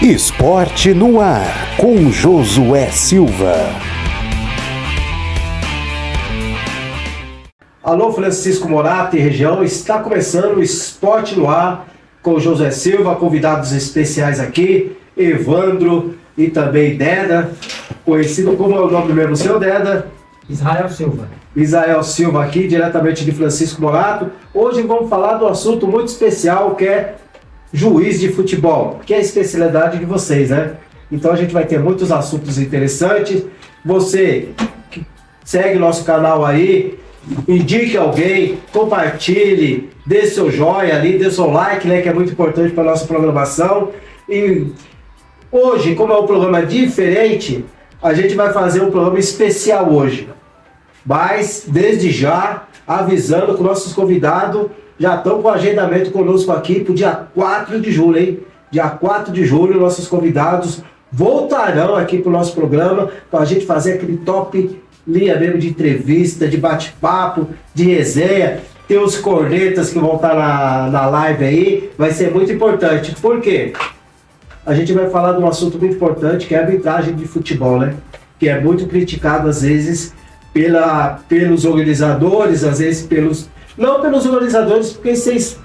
Esporte no Ar, com Josué Silva. Alô, Francisco Morato e região, está começando o Esporte no Ar com Josué Silva, convidados especiais aqui, Evandro e também Deda, conhecido como é o nome mesmo seu, Deda? Israel Silva. Israel Silva aqui, diretamente de Francisco Morato. Hoje vamos falar de um assunto muito especial, que é juiz de futebol, que é a especialidade de vocês, né? Então a gente vai ter muitos assuntos interessantes. Você que segue nosso canal aí, indique alguém, compartilhe, dê seu joinha ali, dê seu like, né? Que é muito importante para a nossa programação. E hoje, como é um programa diferente, a gente vai fazer um programa especial hoje. Mas, desde já, avisando que nossos convidados já estão com agendamento conosco aqui para o dia 4 de julho, hein? Dia 4 de julho, nossos convidados voltarão aqui para o nosso programa para a gente fazer aquele top linha mesmo de entrevista, de bate-papo, de resenha. Tem os cornetas que vão estar na live aí, vai ser muito importante. Por quê? A gente vai falar de um assunto muito importante, que é a arbitragem de futebol, né? Que é muito criticado às vezes pelos organizadores, às vezes não pelos organizadores, porque vocês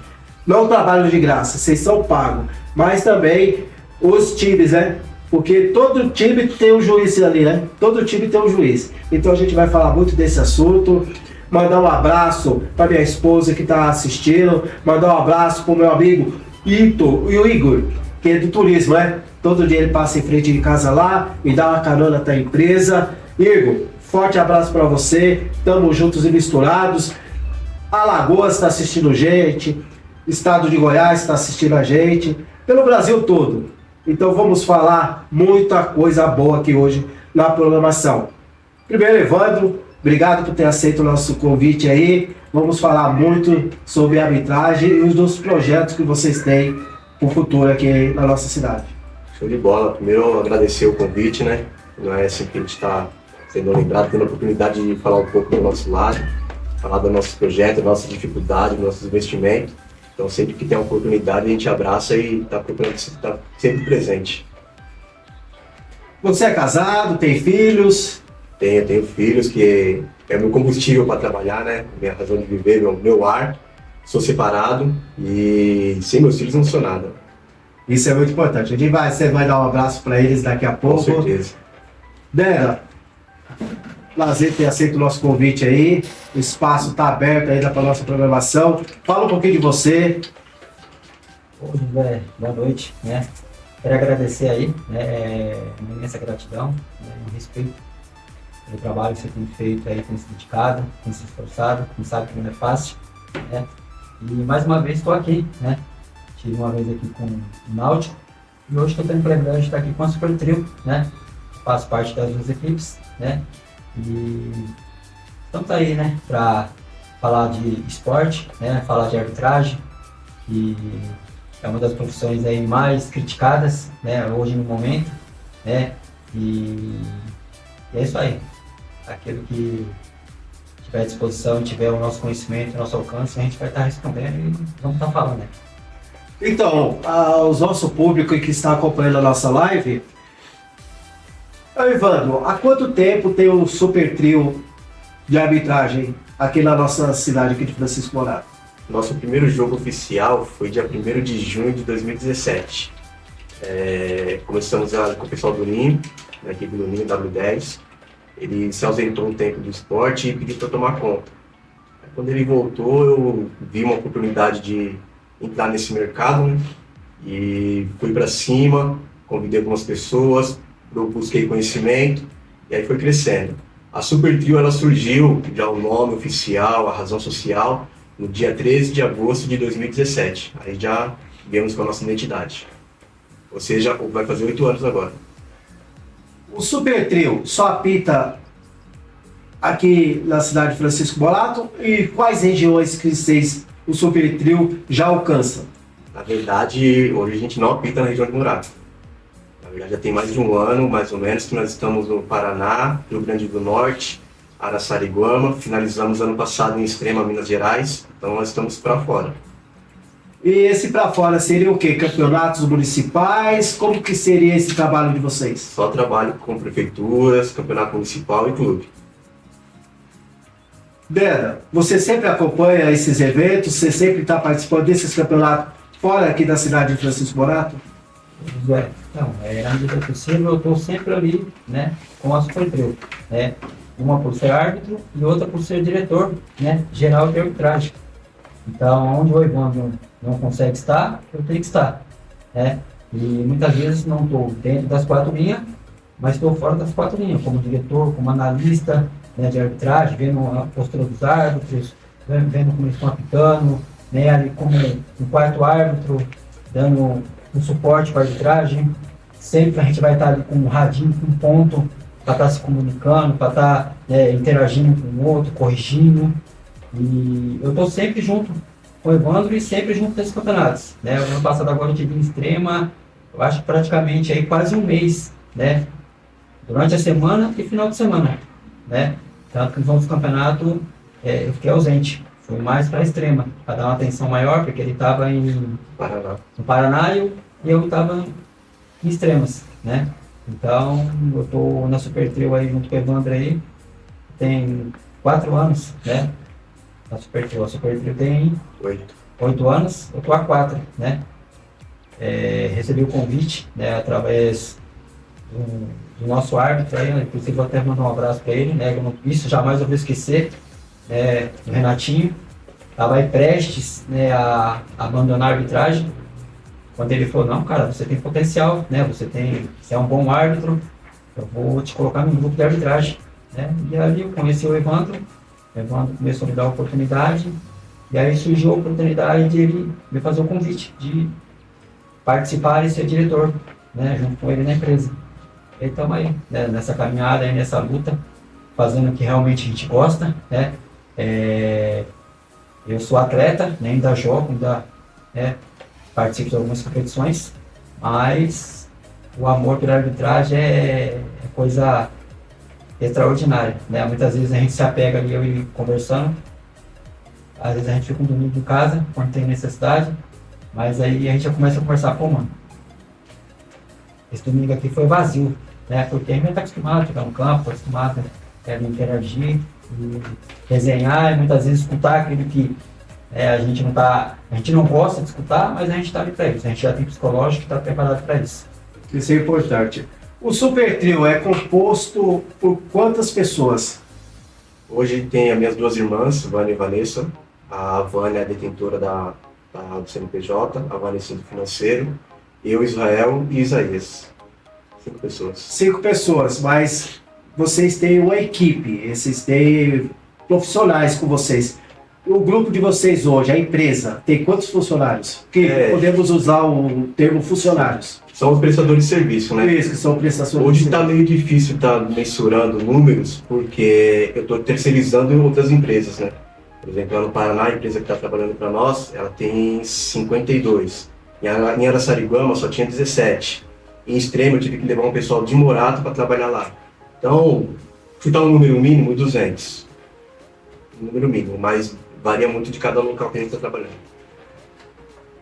não trabalham de graça, vocês são pagos, mas também os times, né? Porque todo time tem um juiz ali, né? Todo time tem um juiz. Então a gente vai falar muito desse assunto. Mandar um abraço para minha esposa que está assistindo, mandar um abraço para o meu amigo Ito e o Igor, que é do turismo, né? Todo dia ele passa em frente de casa lá, me dá uma carona até a empresa. Igor, forte abraço para você, tamo juntos e misturados. Alagoas está assistindo gente, estado de Goiás está assistindo a gente, pelo Brasil todo. Então vamos falar muita coisa boa aqui hoje na programação. Primeiro, Evandro, obrigado por ter aceito o nosso convite aí. Vamos falar muito sobre a arbitragem e os dos projetos que vocês têm para o futuro aqui na nossa cidade. Show de bola. Primeiro, agradecer o convite, né? Não é assim que a gente está sendo lembrado, tendo a oportunidade de falar um pouco do nosso lado, falar do nosso projeto, da nossa dificuldade, do nosso investimento. Então, sempre que tem a oportunidade, a gente abraça e está procurando estar sempre presente. Você é casado, tem filhos? Tenho filhos, que é meu combustível para trabalhar, né? Minha razão de viver, meu ar. Sou separado e sem meus filhos não sou nada. Isso é muito importante. Você vai dar um abraço para eles daqui a pouco. Com certeza. Dera, prazer ter aceito o nosso convite aí. O espaço está aberto ainda para a nossa programação. Fala um pouquinho de você. Oi, José, boa noite, né? Quero agradecer aí, né, uma imensa gratidão, né, um respeito pelo trabalho que você tem feito aí, tem se dedicado, tem se esforçado, quem sabe que não é fácil, né? E mais uma vez estou aqui, né? Tive uma vez aqui com o Náutico e hoje estou tendo o privilégio de estar aqui com a Super Trio, né? Faço parte das duas equipes, né? E estamos aí, né? Para falar de esporte, né? Falar de arbitragem, que é uma das profissões aí mais criticadas, né? Hoje no momento, né? E é isso aí. Aquilo que tiver à disposição, tiver o nosso conhecimento, o nosso alcance, a gente vai estar respondendo e vamos estar falando, né? Então, aos nosso público que está acompanhando a nossa live, Evandro, há quanto tempo tem o Super Trio de arbitragem aqui na nossa cidade aqui de Francisco Morato? Nosso primeiro jogo oficial foi dia 1º de junho de 2017. Começamos com o pessoal do Ninho, da equipe do Ninho W10. Ele se ausentou um tempo do esporte e pediu para tomar conta. Quando ele voltou, eu vi uma oportunidade de entrar nesse mercado, né? E fui para cima, convidei algumas pessoas, busquei conhecimento e aí foi crescendo. A Super Trio ela surgiu, já o nome oficial, a razão social, no dia 13 de agosto de 2017. Aí já viemos com a nossa identidade. Ou seja, vai fazer 8 anos agora. O Super Trio só apita aqui na cidade de Francisco Bolato, e quais regiões que o Super Trio já alcança? Na verdade, hoje a gente não apita na região de Murato. Na verdade, já tem mais de um ano, mais ou menos, que nós estamos no Paraná, Rio Grande do Norte, Araçariguama. Finalizamos ano passado em Extrema, Minas Gerais. Então nós estamos para fora. E esse para fora seria o quê? Campeonatos municipais? Como que seria esse trabalho de vocês? Só trabalho com prefeituras, campeonato municipal e clube. Deda, você sempre acompanha esses eventos? Você sempre está participando desses campeonatos fora aqui da cidade de Francisco Bolato? Não, na medida do possível eu estou sempre ali, né, com a Super Trio, né, uma por ser árbitro e outra por ser diretor, né, geral de arbitragem. Então, onde o Evandro não consegue estar, eu tenho que estar, né, e muitas vezes não estou dentro das 4 linhas, mas estou fora das 4 linhas, como diretor, como analista, né, de arbitragem, vendo a postura dos árbitros, vendo como eles estão apitando, né, ali como um quarto árbitro, dando um suporte para a arbitragem. Sempre a gente vai estar ali com um radinho, com um ponto, para estar se comunicando, para estar interagindo com o outro, corrigindo. E eu estou sempre junto com o Evandro e sempre junto nesses campeonatos. Né? O ano passado agora eu tive em Extrema, eu acho que praticamente aí quase um mês, né? Durante a semana e final de semana. Né? Tanto que nos outros campeonatos eu fiquei ausente. Fui mais para a Extrema, para dar uma atenção maior, porque ele estava no Paraná e eu estava em Extremas, né? Então, eu estou na Super Trio aí junto com o Evandro aí, tem 4 anos, né? Na Super Trio. A Super Trio tem 8 anos, eu estou há 4, né? Recebi o convite, né, através do nosso árbitro aí, inclusive vou até mandar um abraço para ele, né? Isso jamais eu vou esquecer. O Renatinho estava aí prestes, né, a abandonar a arbitragem, quando ele falou, não, cara, você tem potencial, né, você é um bom árbitro, eu vou te colocar no grupo de arbitragem, né? E ali eu conheci o Evandro começou a me dar a oportunidade, e aí surgiu a oportunidade de ele me fazer o convite de participar e ser diretor, né, junto com ele na empresa. E estamos aí, né, nessa caminhada, aí, nessa luta, fazendo o que realmente a gente gosta, né? Eu sou atleta, né, ainda jogo, ainda participo de algumas competições, mas o amor pela arbitragem é coisa extraordinária, né? Muitas vezes a gente se apega ali, eu e ele conversando, às vezes a gente fica um domingo em casa, quando tem necessidade, mas aí a gente já começa a conversar, pô, mano, esse domingo aqui foi vazio, né? Porque a gente está acostumado a jogar no campo, acostumado a interagir, e resenhar, e muitas vezes escutar aquilo que a gente não gosta de escutar, mas a gente está ali para isso, a gente já tem psicológico que está preparado para isso. Isso é importante. O Super Trio é composto por quantas pessoas? Hoje tem as minhas 2 irmãs, Vânia e Vanessa. A Vânia é detentora do CNPJ, a Vanessa do financeiro, eu, Israel e Isaías. 5 pessoas. 5 pessoas, mas vocês têm uma equipe, vocês têm profissionais com vocês. O grupo de vocês hoje, a empresa, tem quantos funcionários? Que podemos usar o termo funcionários. São os prestadores de serviço, né? Isso, que são prestações. Hoje está meio difícil estar mensurando números, porque eu estou terceirizando em outras empresas, né? Por exemplo, lá no Paraná, a empresa que está trabalhando para nós, ela tem 52. Em Araçariguama só tinha 17. Em Extrema eu tive que levar um pessoal de Morato para trabalhar lá. Então, chutar um número mínimo, 200. Um número mínimo, mas varia muito de cada local que a gente está trabalhando.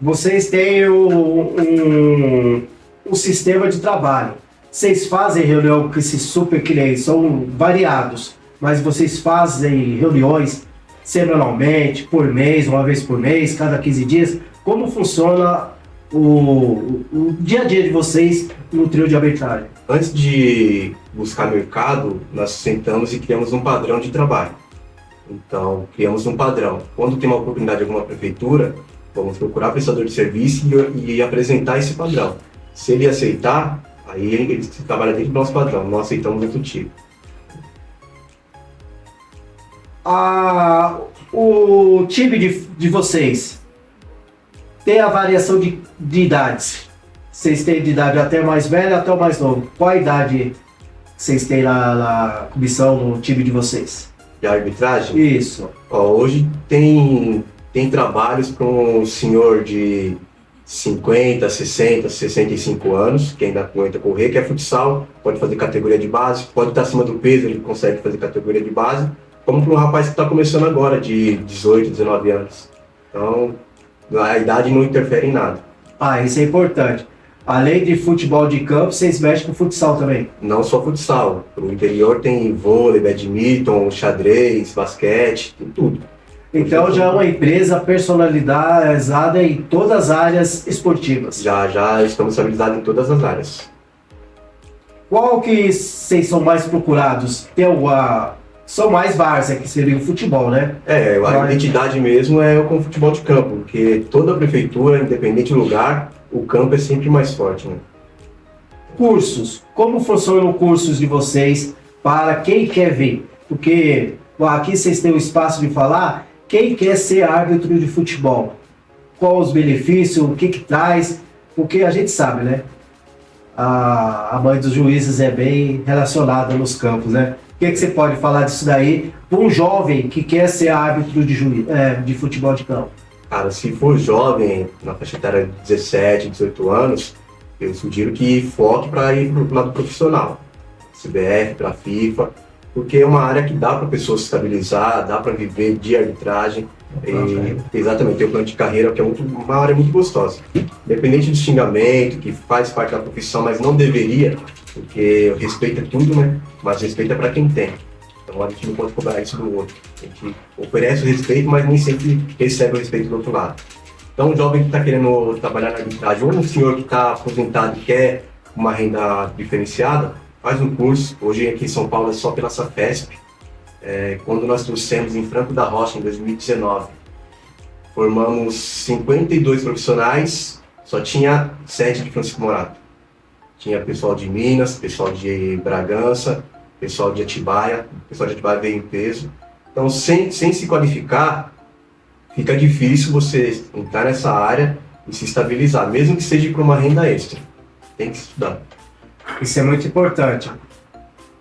Vocês têm um sistema de trabalho. Vocês fazem reunião com esses super clientes, são variados, mas vocês fazem reuniões semanalmente, por mês, uma vez por mês, cada 15 dias? Como funciona o dia a dia de vocês no trio de arbitragem? Antes de buscar mercado, nós sentamos e criamos um padrão de trabalho. Então, criamos um padrão. Quando tem uma oportunidade em alguma prefeitura, vamos procurar prestador de serviço e apresentar esse padrão. Se ele aceitar, aí ele trabalha dentro do nosso padrão, não aceitamos outro tipo. O time de vocês tem a variação de idades? Vocês têm de idade até o mais velho até o mais novo? Qual a idade vocês têm na comissão, no time de vocês? De arbitragem? Isso. Hoje tem trabalhos para um senhor de 50, 60, 65 anos, que ainda aguenta correr, que é futsal, pode fazer categoria de base, pode estar acima do peso, ele consegue fazer categoria de base, como para um rapaz que está começando agora, de 18, 19 anos. Então, a idade não interfere em nada. Isso é importante. Além de futebol de campo, vocês mexem com futsal também? Não só futsal. No interior tem vôlei, badminton, xadrez, basquete, tem tudo. Então já é uma empresa personalizada em todas as áreas esportivas. Já estamos estabilizados em todas as áreas. Qual que vocês são mais procurados? São mais várzea, que seria o futebol, né? A identidade mesmo é com o futebol de campo, porque toda prefeitura, independente do lugar, o campo é sempre mais forte, né? Cursos. Como funcionam os cursos de vocês para quem quer ver? Porque aqui vocês têm o espaço de falar quem quer ser árbitro de futebol. Qual os benefícios, o que traz? Porque a gente sabe, né? A mãe dos juízes é bem relacionada nos campos, né? O que você pode falar disso daí para um jovem que quer ser árbitro de futebol de campo? Cara, se for jovem, na faixa etária de 17, 18 anos, eu sugiro que foque para ir para o lado profissional. CBF, para a FIFA, porque é uma área que dá para a pessoa se estabilizar, dá para viver de arbitragem. Exatamente, tem o plano de carreira, que é uma área muito gostosa. Independente do xingamento, que faz parte da profissão, mas não deveria, porque respeito é tudo, né? Mas respeito é para quem tem. Então a gente não pode cobrar isso do outro. A gente oferece o respeito, mas nem sempre recebe o respeito do outro lado. Então um jovem que está querendo trabalhar na arbitragem, ou um senhor que está aposentado e quer uma renda diferenciada, faz um curso. Hoje aqui em São Paulo é só pela Safesp. Quando nós trouxemos em Franco da Rocha, em 2019, formamos 52 profissionais, só tinha 7 de Francisco Morato. Tinha pessoal de Minas, pessoal de Bragança, pessoal de Atibaia. O pessoal de Atibaia veio em peso. Então, sem se qualificar, fica difícil você entrar nessa área e se estabilizar, mesmo que seja para uma renda extra. Tem que estudar. Isso é muito importante.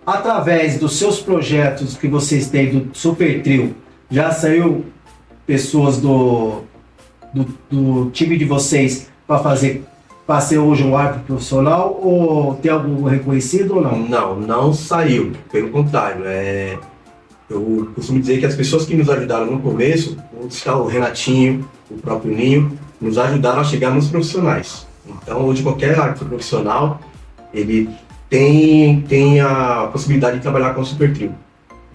Através dos seus projetos que vocês têm do Super Trio, já saiu pessoas do time de vocês para ser hoje um árbitro profissional, ou tem algum reconhecido ou não? Não saiu. Pelo contrário, eu costumo dizer que as pessoas que nos ajudaram no começo, onde está o Renatinho, o próprio Ninho, nos ajudaram a chegar nos profissionais. Então, hoje qualquer árbitro profissional, ele tem a possibilidade de trabalhar com o Super Trio.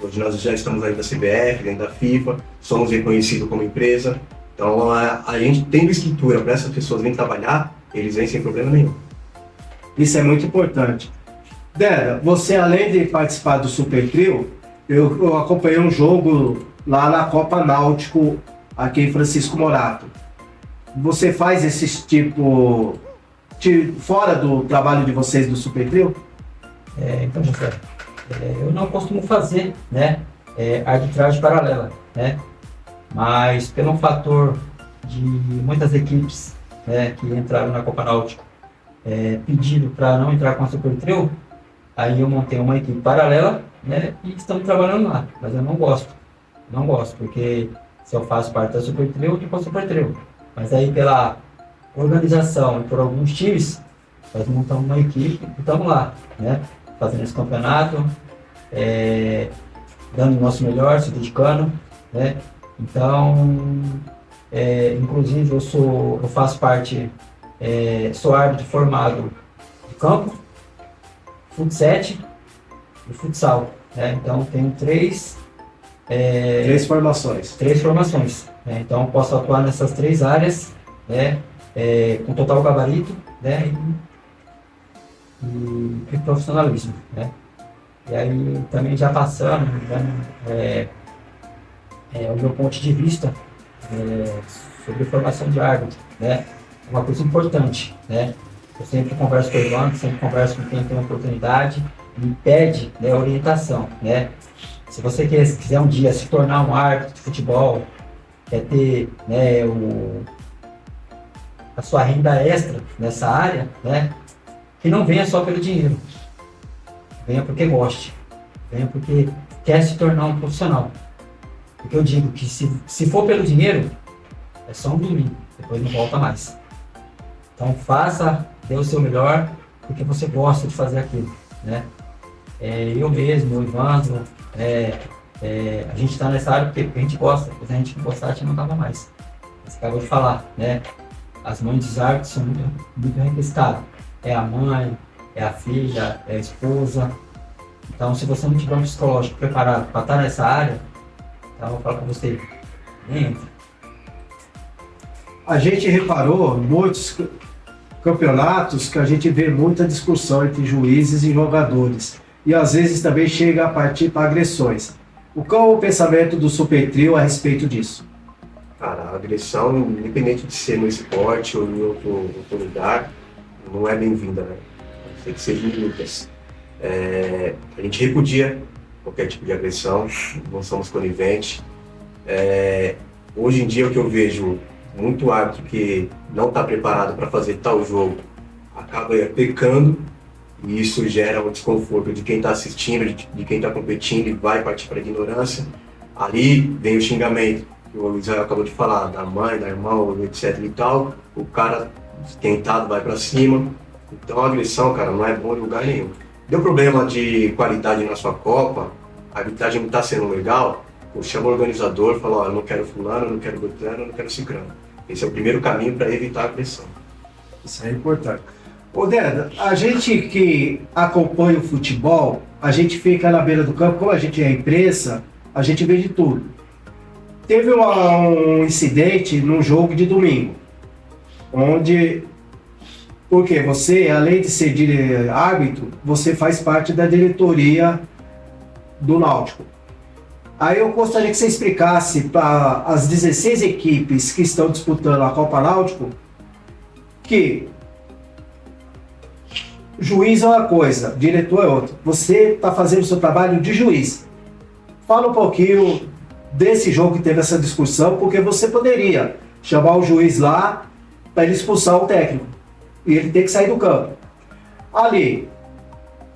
Hoje nós já estamos aí da CBF, dentro da FIFA, somos reconhecidos como empresa. Então a gente tendo estrutura para essas pessoas virem trabalhar, eles vêm sem problema nenhum. Isso é muito importante. Dera, você além de participar do Super Trio, eu acompanhei um jogo lá na Copa Náutico, aqui em Francisco Morato. Você faz esse tipo fora do trabalho de vocês do Super Trio? Então, José, eu não costumo fazer, né, arbitragem paralela, né, mas pelo fator de muitas equipes, né, que entraram na Copa Náutico pedindo para não entrar com a Super Trio, aí eu montei uma equipe paralela, né, e estamos trabalhando lá, mas eu não gosto, porque se eu faço parte da Super Trio, eu fico com a Super Trio, mas aí pela organização e por alguns times, nós montamos uma equipe e estamos lá, né, fazendo esse campeonato, dando o nosso melhor, se dedicando, né? Então, inclusive eu faço parte, sou árbitro formado de campo, futsal e futsal, né? Então tenho 3 Três formações. Três formações. Né? Então eu posso atuar nessas três áreas, né? Com total gabarito, né? E profissionalismo. Né? E aí também já passando, né? O meu ponto de vista sobre formação de árbitro, né? Uma coisa importante, né? Eu sempre converso com o Ivan, sempre converso com quem tem oportunidade, me pede, né, orientação, né? Se você quiser um dia se tornar um árbitro de futebol, quer ter, né, a sua renda extra nessa área, né? Que não venha só pelo dinheiro, venha porque goste, venha porque quer se tornar um profissional. Porque eu digo que se for pelo dinheiro, é só um domingo, depois não volta mais. Então dê o seu melhor, porque você gosta de fazer aquilo, né? Eu mesmo, o Ivandro, a gente está nessa área porque a gente gosta, se a gente não gostar, a gente não estava mais. Você acabou de falar, né? As mães dos árbitros são muito, muito requisitadas. É a mãe, é a filha, é a esposa. Então, se você não tiver um psicológico preparado para estar nessa área, então eu vou falar com você, entra. A gente reparou muitos campeonatos que a gente vê muita discussão entre juízes e jogadores. E às vezes também chega a partir para agressões. Qual é o pensamento do Super Trio a respeito disso? Cara, a agressão, independente de ser no esporte ou em outro lugar, não é bem-vinda, né? Tem que ser em lutas. A gente repudia qualquer tipo de agressão, não somos coniventes. Hoje em dia o que eu vejo, muito árbitro que não está preparado para fazer tal jogo, acaba pecando, e isso gera um desconforto de quem está assistindo, de quem está competindo, e vai partir para a ignorância. Ali vem o xingamento, que o Luiz acabou de falar, da mãe, da irmã, etc e tal. O cara esquentado vai para cima. Então a agressão, cara, não é bom em lugar nenhum. Deu problema de qualidade na sua Copa, a arbitragem não está sendo legal, chama o organizador e fala, eu não quero fulano, eu não quero Beltrano, eu não quero ciclano. Esse é o primeiro caminho para evitar a agressão. Isso é importante. Ô Deda, a gente que acompanha o futebol, a gente fica na beira do campo, como a gente é imprensa, a gente vê de tudo. Teve um incidente num jogo de domingo, onde, porque você, além de ser árbitro, você faz parte da diretoria do Náutico. Aí eu gostaria que você explicasse para as 16 equipes que estão disputando a Copa Náutico que juiz é uma coisa, diretor é outra. Você está fazendo o seu trabalho de juiz. Fala um pouquinho desse jogo que teve essa discussão, porque você poderia chamar o juiz lá para ele expulsar o técnico e ele tem que sair do campo. Ali,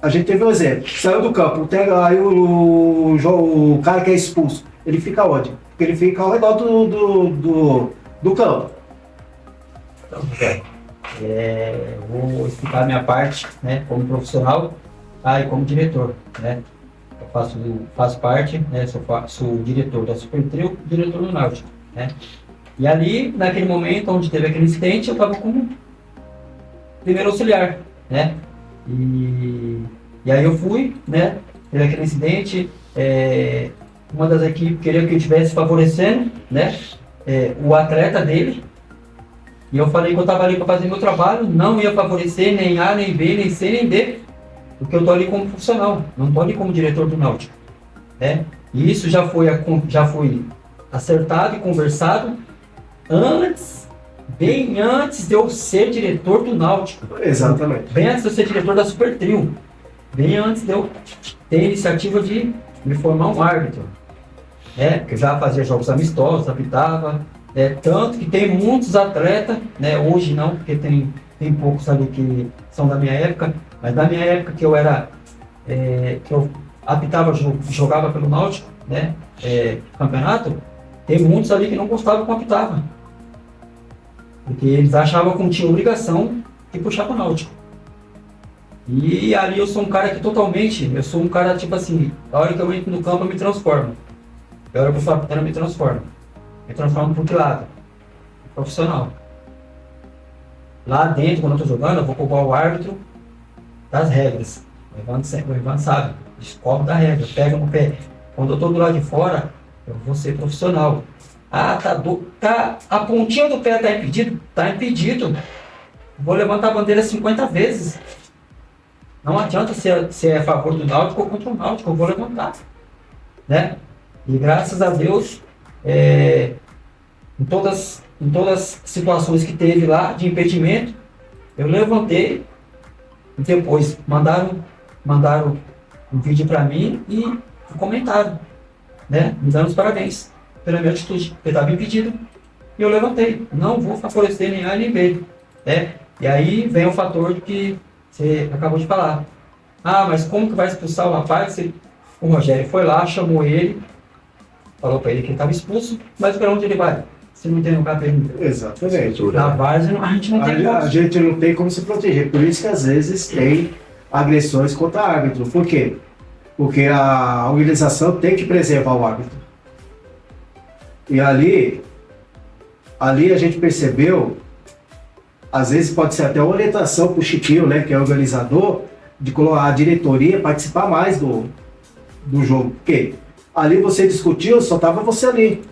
a gente teve um exemplo, saiu do campo, aí o cara que é expulso, ele fica onde? Porque ele fica ao redor do campo. Então, vou explicar a minha parte, né, como profissional, e como diretor, né. Eu faço parte, né, sou diretor da Super Trio, diretor do Náutico, né. E ali, naquele momento onde teve aquele incidente, eu estava como primeiro auxiliar, né. E aí eu fui, né, teve aquele incidente, uma das equipes queria que eu estivesse favorecendo, né, o atleta dele, e eu falei que eu estava ali para fazer meu trabalho, não ia favorecer nem A, nem B, nem C, nem D, porque eu estou ali como profissional, não estou ali como diretor do Náutico, né, e isso já foi acertado e conversado bem antes de eu ser diretor do Náutico. Exatamente. Bem antes de eu ser diretor da Super Trio. Bem antes de eu ter a iniciativa de me formar um árbitro. Porque eu já fazia jogos amistosos, apitava. Tanto que tem muitos atletas, né, hoje não, porque tem poucos ali que são da minha época, mas da minha época que eu que eu apitava, jogava pelo Náutico, né, campeonato, tem muitos ali que não gostavam que eu apitava. Porque eles achavam que eu tinha obrigação de puxar para o Náutico. E ali eu sou um cara que eu sou um cara tipo assim, a hora que eu entro no campo eu me transformo. A hora que eu sou apitando eu me transformo. Me transformo por que lado? Profissional. Lá dentro, quando eu estou jogando, eu vou cobrar o árbitro das regras. O Ivan sabe, descobre da regra, pega no pé. Quando eu estou do lado de fora, eu vou ser profissional. Ah, tá, a pontinha do pé tá impedido? Tá impedido. Vou levantar a bandeira 50 vezes. Não adianta se é a favor do Náutico ou contra o Náutico, eu vou levantar. Né? E graças a Deus, em todas as situações que teve lá de impedimento, eu levantei e depois mandaram um vídeo para mim e comentaram, né? Me dando os parabéns pela minha atitude. Eu estava impedido e eu levantei. Não vou favorecer nem A nem B. Né? E aí vem o fator do que você acabou de falar. Ah, mas como que vai expulsar o rapaz? O Rogério foi lá, chamou ele, falou para ele que ele estava expulso, mas para onde ele vai? Se não tem lugar para ele. Exatamente. Na várzea a gente não tem como. A gente não tem como se proteger. Por isso que às vezes tem agressões contra árbitro. Por quê? Porque a organização tem que preservar o árbitro. E ali a gente percebeu, às vezes pode ser até uma orientação para o Chiquinho, né, que é organizador, de colocar a diretoria participar mais do jogo. Porque ali você discutiu, só estava você ali.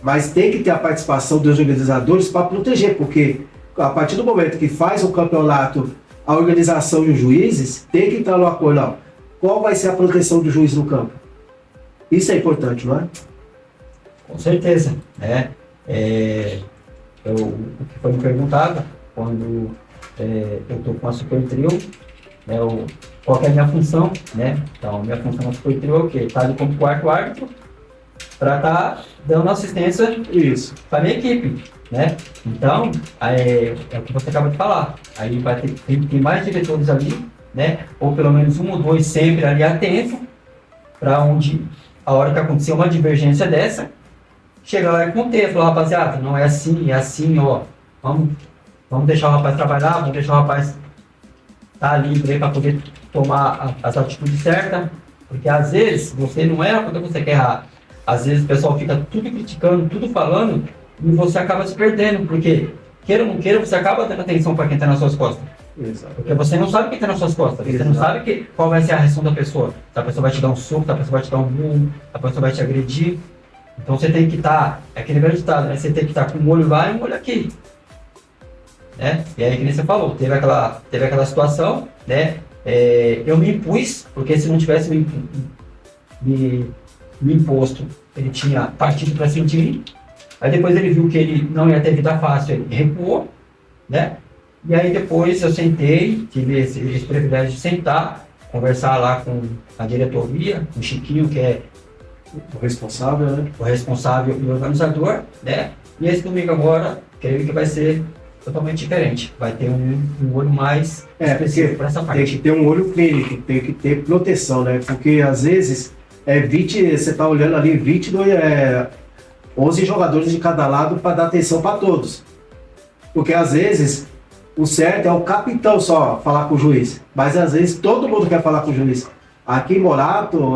Mas tem que ter a participação dos organizadores para proteger, porque a partir do momento que faz o campeonato, a organização e os juízes tem que entrar no acordo. Não. Qual vai ser a proteção do juiz no campo? Isso é importante, não é? Com certeza. Né? O que foi me perguntado quando eu estou com a Super Trio, né, qual que é a minha função, né? Então, minha função na Super Trio é o quê? Tá ali como quarto árbitro para estar dando assistência para a minha equipe, né? Então, é o que você acaba de falar. Aí vai ter mais diretores ali, né? Ou pelo menos um ou dois sempre ali atento para onde, a hora que acontecer uma divergência dessa, chegar lá e conter, falar, rapaziada, não é assim, ó. Vamos deixar o rapaz trabalhar, vamos deixar o rapaz estar livre para poder tomar as atitudes certas, porque às vezes você não erra quando você quer errar. Às vezes o pessoal fica tudo criticando, tudo falando, e você acaba se perdendo, porque, queira ou não queira, você acaba dando atenção para quem está nas suas costas. Exato. Porque você não sabe quem está nas suas costas, você não sabe qual vai ser a reação da pessoa. Se a pessoa vai te dar um soco, se a pessoa vai te dar um murro, se a pessoa vai te agredir. Então você tem que estar, é aquele velho ditado, né? Você tem que estar com um olho lá e um olho aqui. Né? E aí, que nem você falou, teve aquela situação, né? Eu me impus, porque se não tivesse me imposto, ele tinha partido para cima de mim. Aí depois ele viu que ele não ia ter vida fácil, ele recuou, né? E aí depois eu sentei, tive esse privilégio de sentar, conversar lá com a diretoria, com o Chiquinho, que é O responsável, né? o responsável e o organizador, né? E esse domingo agora, creio que vai ser totalmente diferente. Vai ter um olho mais específico para essa parte. Tem que ter um olho clínico, tem que ter proteção, né? Porque às vezes você está olhando ali 11 jogadores de cada lado para dar atenção para todos. Porque às vezes o certo é o capitão só falar com o juiz, mas às vezes todo mundo quer falar com o juiz. Aqui em Morato,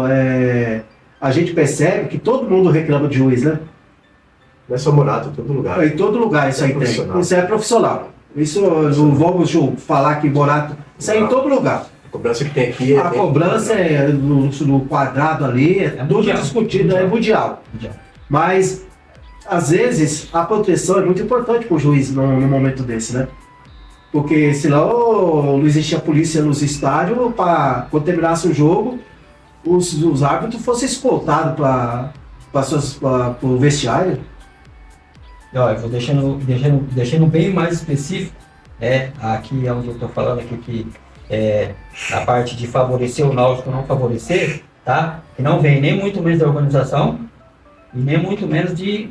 a gente percebe que todo mundo reclama de juiz, né? Não é só Morato, em todo lugar. Em todo lugar isso aí tem. Isso é profissional. Isso não vamos falar que Morato. Isso é em todo lugar. A cobrança que tem aqui A cobrança é no quadrado ali, é tudo mundial. discutido, é mundial. Mas, às vezes, a proteção é muito importante para o juiz num momento desse, né? Porque senão não existia polícia nos estádios para, quando terminasse o jogo, os árbitros fossem escoltados para o vestiário. Ó, eu vou deixando bem mais específico, aqui é onde eu estou falando aqui que a parte de favorecer o Náutico ou não favorecer, tá? Que não vem nem muito menos da organização e nem muito menos de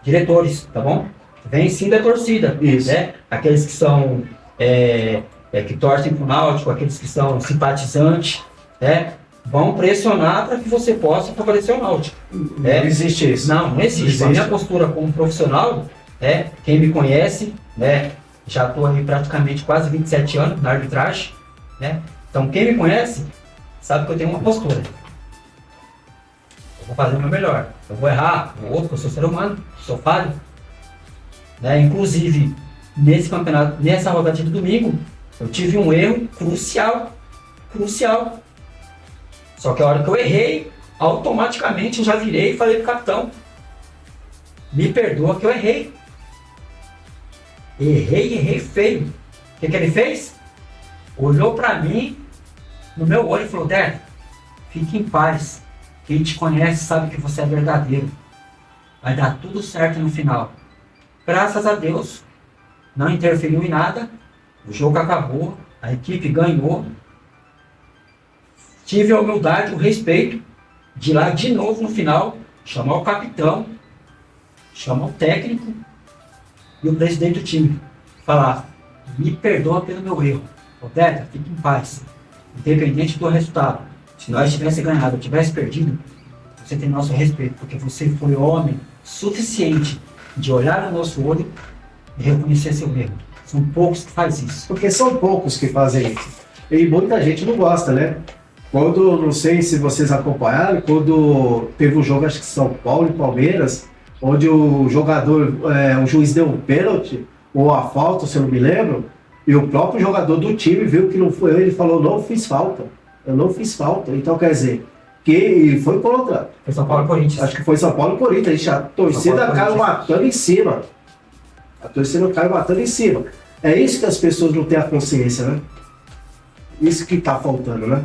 diretores, tá bom? Vem sim da torcida, Isso. né? Aqueles que são que torcem pro Náutico, aqueles que são simpatizantes, né? Vão pressionar para que você possa favorecer o Náutico. Não existe isso. Não existe. A minha postura como profissional, quem me conhece, né? Já estou aí praticamente quase 27 anos na arbitragem, né? Então quem me conhece sabe que eu tenho uma postura. Eu vou fazer o meu melhor. Eu vou errar, eu sou ser humano, sou falho. Né? Inclusive, nesse campeonato, nessa rodada de domingo, eu tive um erro crucial. Só que a hora que eu errei, automaticamente já virei e falei pro capitão, me perdoa que eu errei. Errei feio. O que ele fez? Olhou pra mim, no meu olho e falou, Dé, fique em paz. Quem te conhece sabe que você é verdadeiro. Vai dar tudo certo no final. Graças a Deus, não interferiu em nada. O jogo acabou, a equipe ganhou. Tive a humildade, o respeito de ir lá de novo no final, chamar o capitão, chamar o técnico e o presidente do time. Falar, me perdoa pelo meu erro. Roberto, fique em paz. Independente do resultado. Se nós tivesse ganhado ou tivesse perdido, você tem nosso respeito, porque você foi homem suficiente de olhar no nosso olho e reconhecer seu erro. São poucos que fazem isso. Porque são poucos que fazem isso. E muita gente não gosta, né? Quando, não sei se vocês acompanharam, quando teve um jogo, acho que São Paulo e Palmeiras, onde o jogador, o juiz deu um pênalti, ou a falta, se eu não me lembro, e o próprio jogador do time viu que não foi ele, falou, não fiz falta. Eu não fiz falta. Então, quer dizer, que foi contra. Foi São Paulo e Corinthians. Acho que foi São Paulo e Corinthians. A torcida caiu matando em cima. A torcida caiu matando em cima. É isso que as pessoas não têm a consciência, né? Isso que tá faltando, né?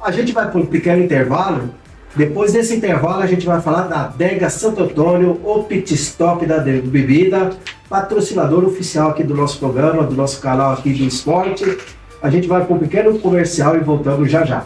A gente vai para um pequeno intervalo. Depois desse intervalo, a gente vai falar da Adega Santo Antônio, o pit stop da bebida, patrocinador oficial aqui do nosso programa, do nosso canal aqui do esporte. A gente vai para um pequeno comercial e voltamos já já.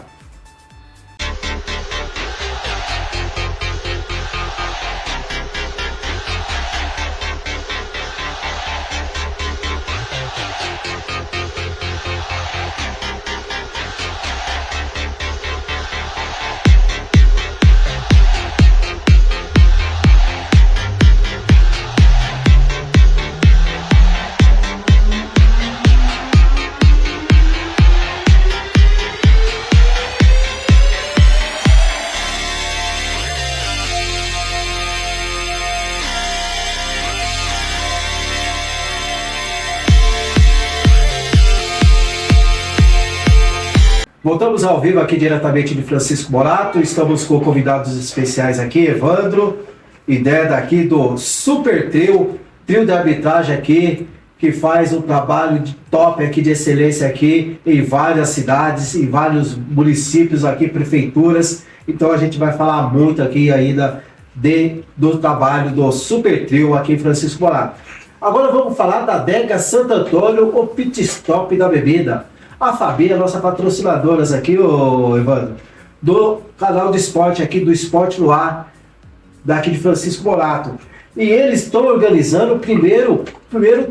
Voltamos ao vivo aqui diretamente de Francisco Morato. Estamos com convidados especiais aqui, Evandro e Deda aqui do Super Trio de arbitragem aqui, que faz um trabalho de top aqui, de excelência aqui em várias cidades, em vários municípios aqui, prefeituras. Então a gente vai falar muito aqui ainda do trabalho do Super Trio aqui em Francisco Morato. Agora vamos falar da Adega Santo Antônio, o pit stop da bebida. A Fabi, a nossa patrocinadora aqui, ô Evandro, do canal de esporte aqui, do Esporte no Ar, daqui de Francisco Morato. E eles estão organizando o primeiro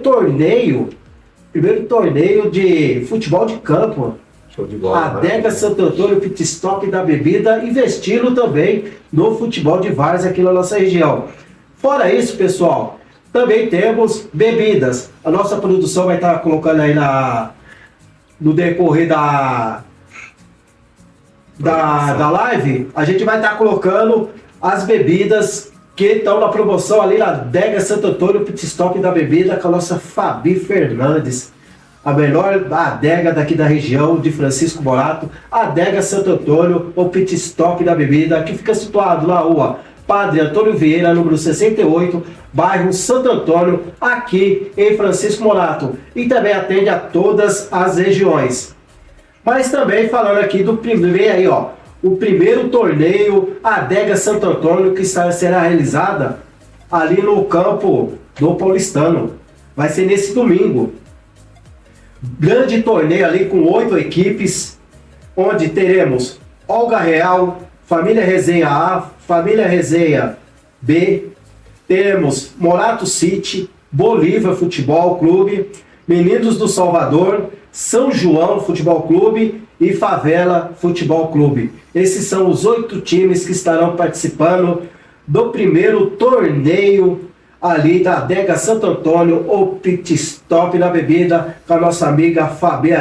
torneio de futebol de campo. Show de bola. Adega Santo Antônio, pit stop da bebida, investindo também no futebol de várzea aqui na nossa região. Fora isso, pessoal, também temos bebidas. A nossa produção vai estar colocando aí no decorrer da live, a gente vai estar colocando as bebidas que estão na promoção ali na Adega Santo Antônio, pit stop da bebida, com a nossa Fabi Fernandes, a melhor adega daqui da região de Francisco Morato, Adega Santo Antônio, o pit stop da bebida, que fica situado na rua Padre Antônio Vieira, número 68, bairro Santo Antônio, aqui em Francisco Morato. E também atende a todas as regiões. Mas também falando aqui do primeiro aí, ó, o primeiro torneio Adega Santo Antônio, que será realizada ali no campo do Paulistano. Vai ser nesse domingo. Grande torneio ali com 8 equipes, onde teremos Olga Real, Família Resenha A, Família Resenha B, temos Morato City, Bolívar Futebol Clube, Meninos do Salvador, São João Futebol Clube e Favela Futebol Clube. Esses são os 8 times que estarão participando do primeiro torneio ali da Adega Santo Antônio, o pit stop da bebida, com a nossa amiga Fabi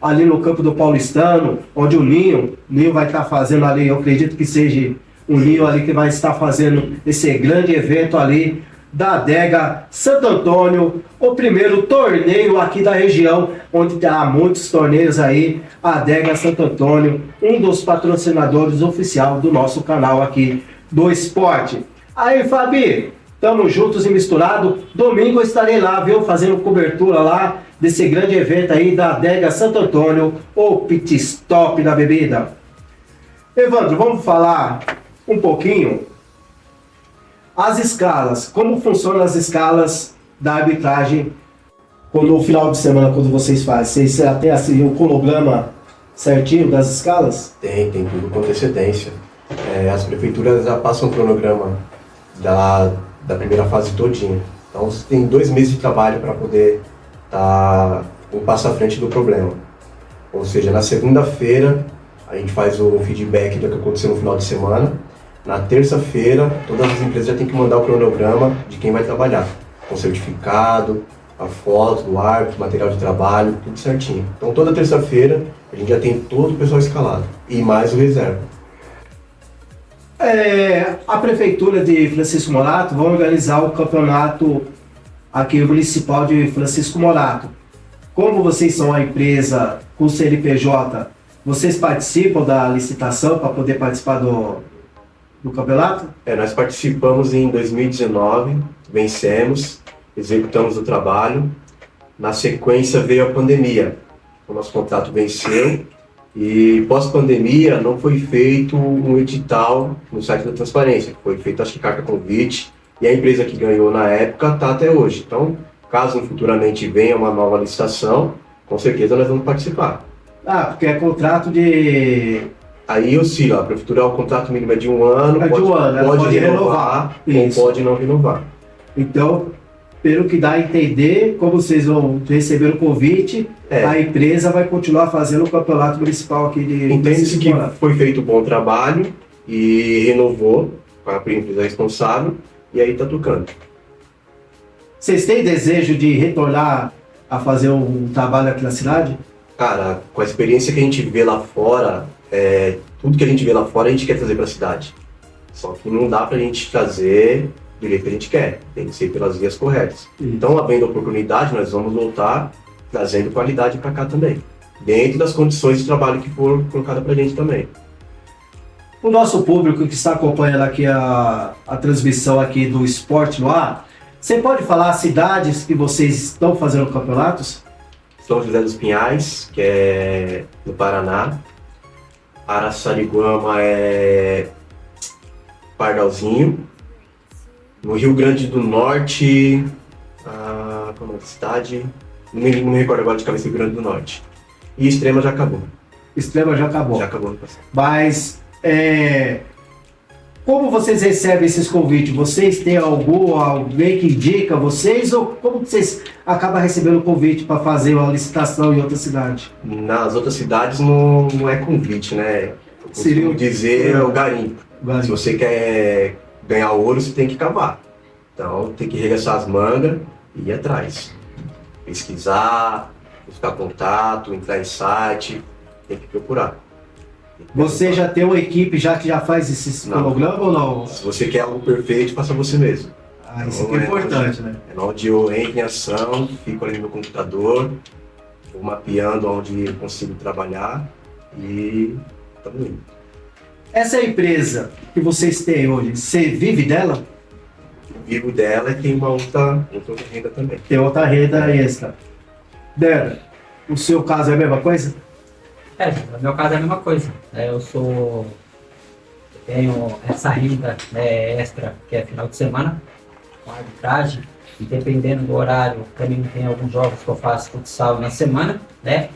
ali no campo do Paulistano, onde o Ninho vai estar fazendo ali, eu acredito que seja o Ninho ali que vai estar fazendo esse grande evento ali da Adega Santo Antônio, o primeiro torneio aqui da região, onde há muitos torneios aí, a Adega Santo Antônio, um dos patrocinadores oficial do nosso canal aqui do esporte. Aí, Fabi, tamo juntos e misturado. Domingo eu estarei lá, viu, fazendo cobertura lá desse grande evento aí da Adega Santo Antônio, o pit stop da bebida. Evandro, vamos falar um pouquinho as escalas, como funcionam as escalas da arbitragem no final de semana, quando vocês fazem? Vocês têm assim, um cronograma certinho das escalas? Tem tudo com antecedência. As prefeituras já passam o cronograma da primeira fase todinha. Então você tem 2 meses de trabalho para poder estar um passo à frente do problema. Ou seja, na segunda-feira a gente faz o feedback do que aconteceu no final de semana. Na terça-feira, todas as empresas já têm que mandar o cronograma de quem vai trabalhar, com certificado, a foto do árbitro, material de trabalho, tudo certinho. Então toda terça-feira a gente já tem todo o pessoal escalado e mais o reserva. A prefeitura de Francisco Morato vai organizar o campeonato aqui municipal de Francisco Morato. Como vocês são a empresa com CNPJ, vocês participam da licitação para poder participar do campeonato? Nós participamos em 2019, vencemos, executamos o trabalho. Na sequência veio a pandemia. O nosso contrato venceu e pós-pandemia não foi feito um edital no site da transparência. Foi feito, acho que, carta convite, e a empresa que ganhou na época está até hoje. Então, caso futuramente venha uma nova licitação, com certeza nós vamos participar. Porque é contrato de... Aí oscila, a prefeitura, o contrato mínimo é de 1 ano, pode renovar ou pode não renovar. Então, pelo que dá a entender, como vocês vão receber o convite, a empresa vai continuar fazendo o campeonato municipal aqui de... Entende-se que foi feito um bom trabalho e renovou com a empresa responsável, e aí está tocando. Vocês têm desejo de retornar a fazer um trabalho aqui na cidade? Cara, com a experiência que a gente vê lá fora, tudo que a gente vê lá fora a gente quer trazer para a cidade. Só que não dá para a gente trazer do jeito que a gente quer, tem que ser pelas vias corretas. Então, havendo oportunidade, nós vamos voltar trazendo qualidade para cá também, dentro das condições de trabalho que for colocada para a gente também. O nosso público que está acompanhando aqui a transmissão aqui do Esporte no Ar, você pode falar as cidades que vocês estão fazendo campeonatos? São José dos Pinhais, que é no Paraná. Araçariguama é Pardalzinho. No Rio Grande do Norte, como é a cidade? Não me recordo agora de cabeça, Rio Grande do Norte. E Extrema já acabou. Extrema já acabou. Já acabou no passado. Mas, como vocês recebem esses convites? Vocês têm alguém que indica vocês? Ou como vocês acabam recebendo o convite para fazer uma licitação em outra cidade? Nas outras cidades não é convite, né? Eu costumo dizer o garimpo. Se você quer ganhar ouro, você tem que cavar. Então tem que arregaçar as mangas e ir atrás. Pesquisar, buscar contato, entrar em site, tem que procurar. Você já tem uma equipe que já faz esse cronograma ou não? Se você quer algo perfeito, faça você mesmo. Isso aqui é importante, né? É onde eu entro em ação, fico ali no meu computador, vou mapeando onde eu consigo trabalhar e estamos indo. Essa empresa que vocês têm hoje, você vive dela? Vivo dela e tem uma outra renda também. Tem outra renda extra. Débora, o seu caso é a mesma coisa? No meu caso é a mesma coisa. Eu tenho essa renda extra, que é final de semana, com arbitragem, e dependendo do horário, também tem alguns jogos que eu faço futsal na semana, né?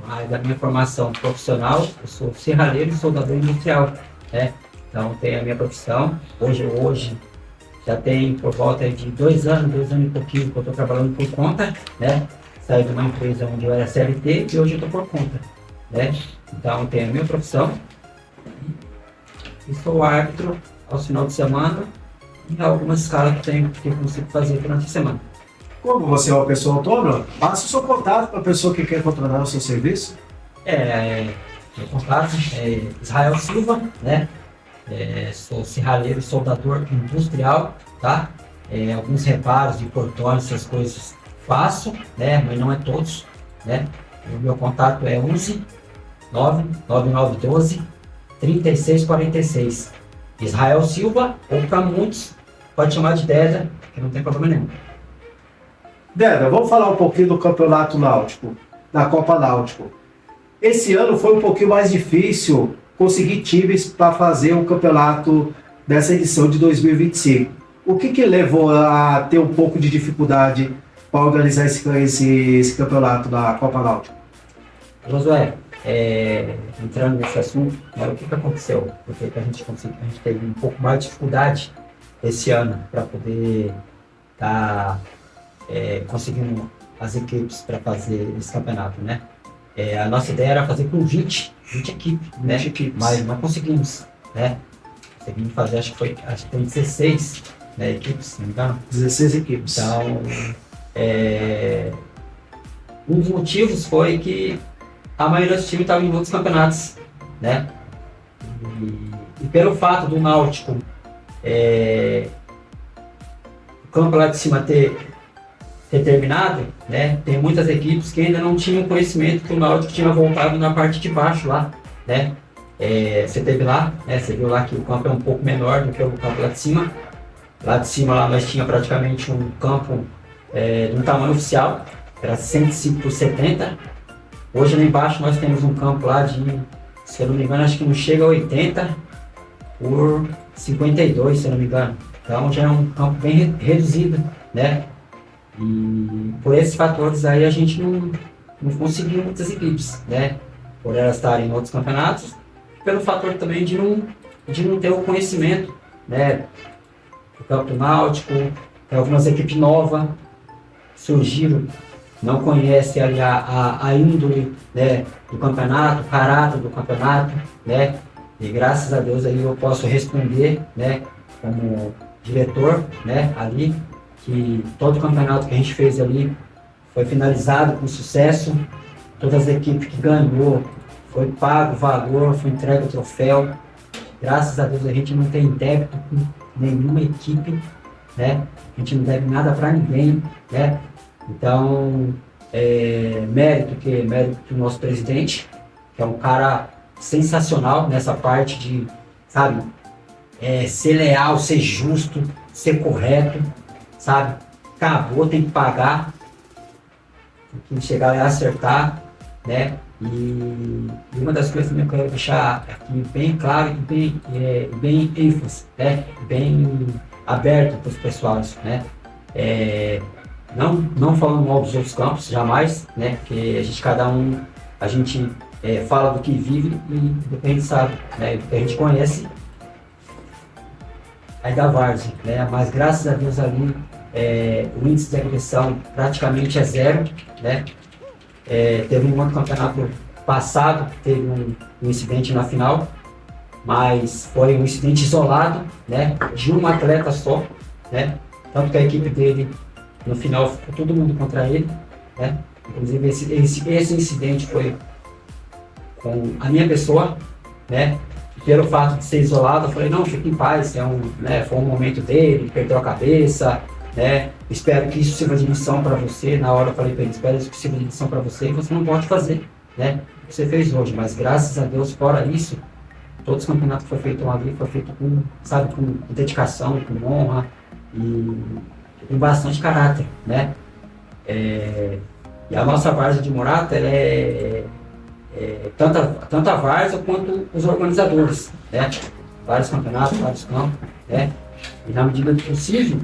Mas a minha formação profissional, eu sou serralheiro e soldador industrial, né? Então tenho a minha profissão. Hoje já tem por volta de 2 anos e pouquinho que eu estou trabalhando por conta, né? Saí de uma empresa onde eu era CLT e hoje eu estou por conta, né? Então tenho a minha profissão e sou árbitro aos finais de semana e algumas escalas que eu consigo fazer durante a semana. Como você é uma pessoa autônoma, passa o seu contato para a pessoa que quer contratar o seu serviço. Meu contato é Israel Silva, né? Sou serralheiro e soldador industrial, tá? alguns reparos de portões, essas coisas faço, né? Mas não é todos, né? O meu contato é 11 99912 3646. Israel Silva, ou para muitos, pode chamar de Deda, que não tem problema nenhum. Deda, vamos falar um pouquinho do Campeonato Náutico, da Copa Náutico. Esse ano foi um pouquinho mais difícil conseguir times para fazer o campeonato dessa edição de 2025. O que levou a ter um pouco de dificuldade para organizar esse campeonato da Copa Náutico? Josué, entrando nesse assunto, o que aconteceu? Porque a gente teve um pouco mais de dificuldade esse ano para poder estar conseguindo as equipes para fazer esse campeonato, né? A nossa ideia era fazer com 20 equipes, né? Mas não conseguimos, né? Conseguimos fazer, acho que foi 16, né, equipes, se não me engano. 16 equipes. Então, um dos motivos foi que a maioria dos times estavam em outros campeonatos, né? E pelo fato do Náutico, o campo lá de cima ter terminado, né? Tem muitas equipes que ainda não tinham conhecimento que o Náutico tinha voltado na parte de baixo lá, né? Você teve lá, né? Você viu lá que o campo é um pouco menor do que o campo lá de cima. Lá de cima lá nós tinha praticamente um campo de um tamanho oficial, era 105 por 70. Hoje lá embaixo nós temos um campo lá de, se eu não me engano, acho que não chega a 80 por 52, se eu não me engano. Então já é um campo bem reduzido, né? E por esses fatores aí a gente não conseguiu muitas equipes, né? Por elas estarem em outros campeonatos, pelo fator também de não ter o conhecimento, né? O campo náutico, algumas equipes novas surgiram, não conhecem ali a índole, né, do campeonato, o caráter do campeonato, né? E graças a Deus aí eu posso responder, né, como diretor, né, ali, que todo o campeonato que a gente fez ali foi finalizado com sucesso, todas as equipes que ganhou, foi pago o valor, foi entregue o troféu. Graças a Deus a gente não tem débito com nenhuma equipe, né? A gente não deve nada para ninguém, né? Então, mérito do nosso presidente, que é um cara sensacional nessa parte de, sabe, ser leal, ser justo, ser correto, sabe? Acabou, tem que pagar, tem que chegar lá e acertar, né? E uma das coisas que eu quero deixar aqui bem claro e bem ênfase, né? Bem aberto para os pessoais, né? Não falando mal dos outros campos, jamais, né? Porque a gente fala do que vive e do que a gente sabe, né? Do que a gente conhece aí da várzea, né? Mas graças a Deus ali o índice de agressão praticamente é zero, né? Teve um outro campeonato passado, teve um incidente na final, mas foi um incidente isolado, né? De um atleta só, né? Tanto que a equipe dele, no final, ficou todo mundo contra ele, né? Inclusive esse incidente foi com a minha pessoa, né? Pelo fato de ser isolado, eu falei, não, fique em paz, foi um momento dele, perdeu a cabeça, né? Espero que isso sirva de lição para você. Na hora eu falei para ele, espero que isso sirva de lição para você e você não pode fazer, né? O que você fez hoje, mas graças a Deus, fora isso, todos os campeonatos que foi feito ali, foi feito com dedicação, com honra e com bastante caráter, né? E a nossa várzea de Murata, ela tanto a várzea quanto os organizadores, né? Vários campeonatos, vários campos, né? E na medida do possível,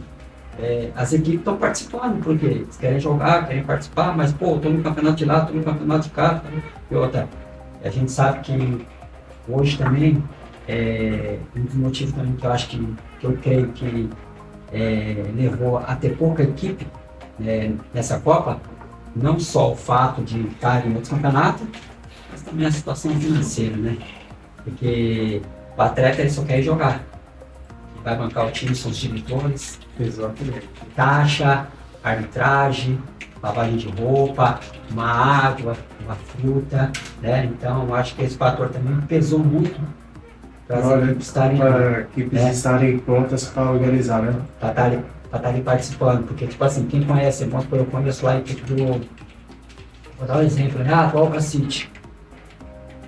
as equipes estão participando, porque eles querem jogar, querem participar, mas, pô, estou no campeonato de lá, estou no campeonato de cá, e outra. A gente sabe que hoje também, um dos motivos também que eu acho que eu creio que levou a ter pouca equipe nessa Copa, não só o fato de estar em outros campeonatos, mas também a situação financeira, né? Porque o atleta ele só quer jogar. Vai bancar o time, são os diretores. Exatamente. Taxa, arbitragem, lavagem de roupa, uma água, uma fruta, né? Então, eu acho que esse fator também pesou muito para as equipes estarem prontas para organizar, né? Para pra estar ali participando, porque, tipo assim, quem conhece, eu conheço lá a equipe do... Vou dar um exemplo, né? Atual Cacite.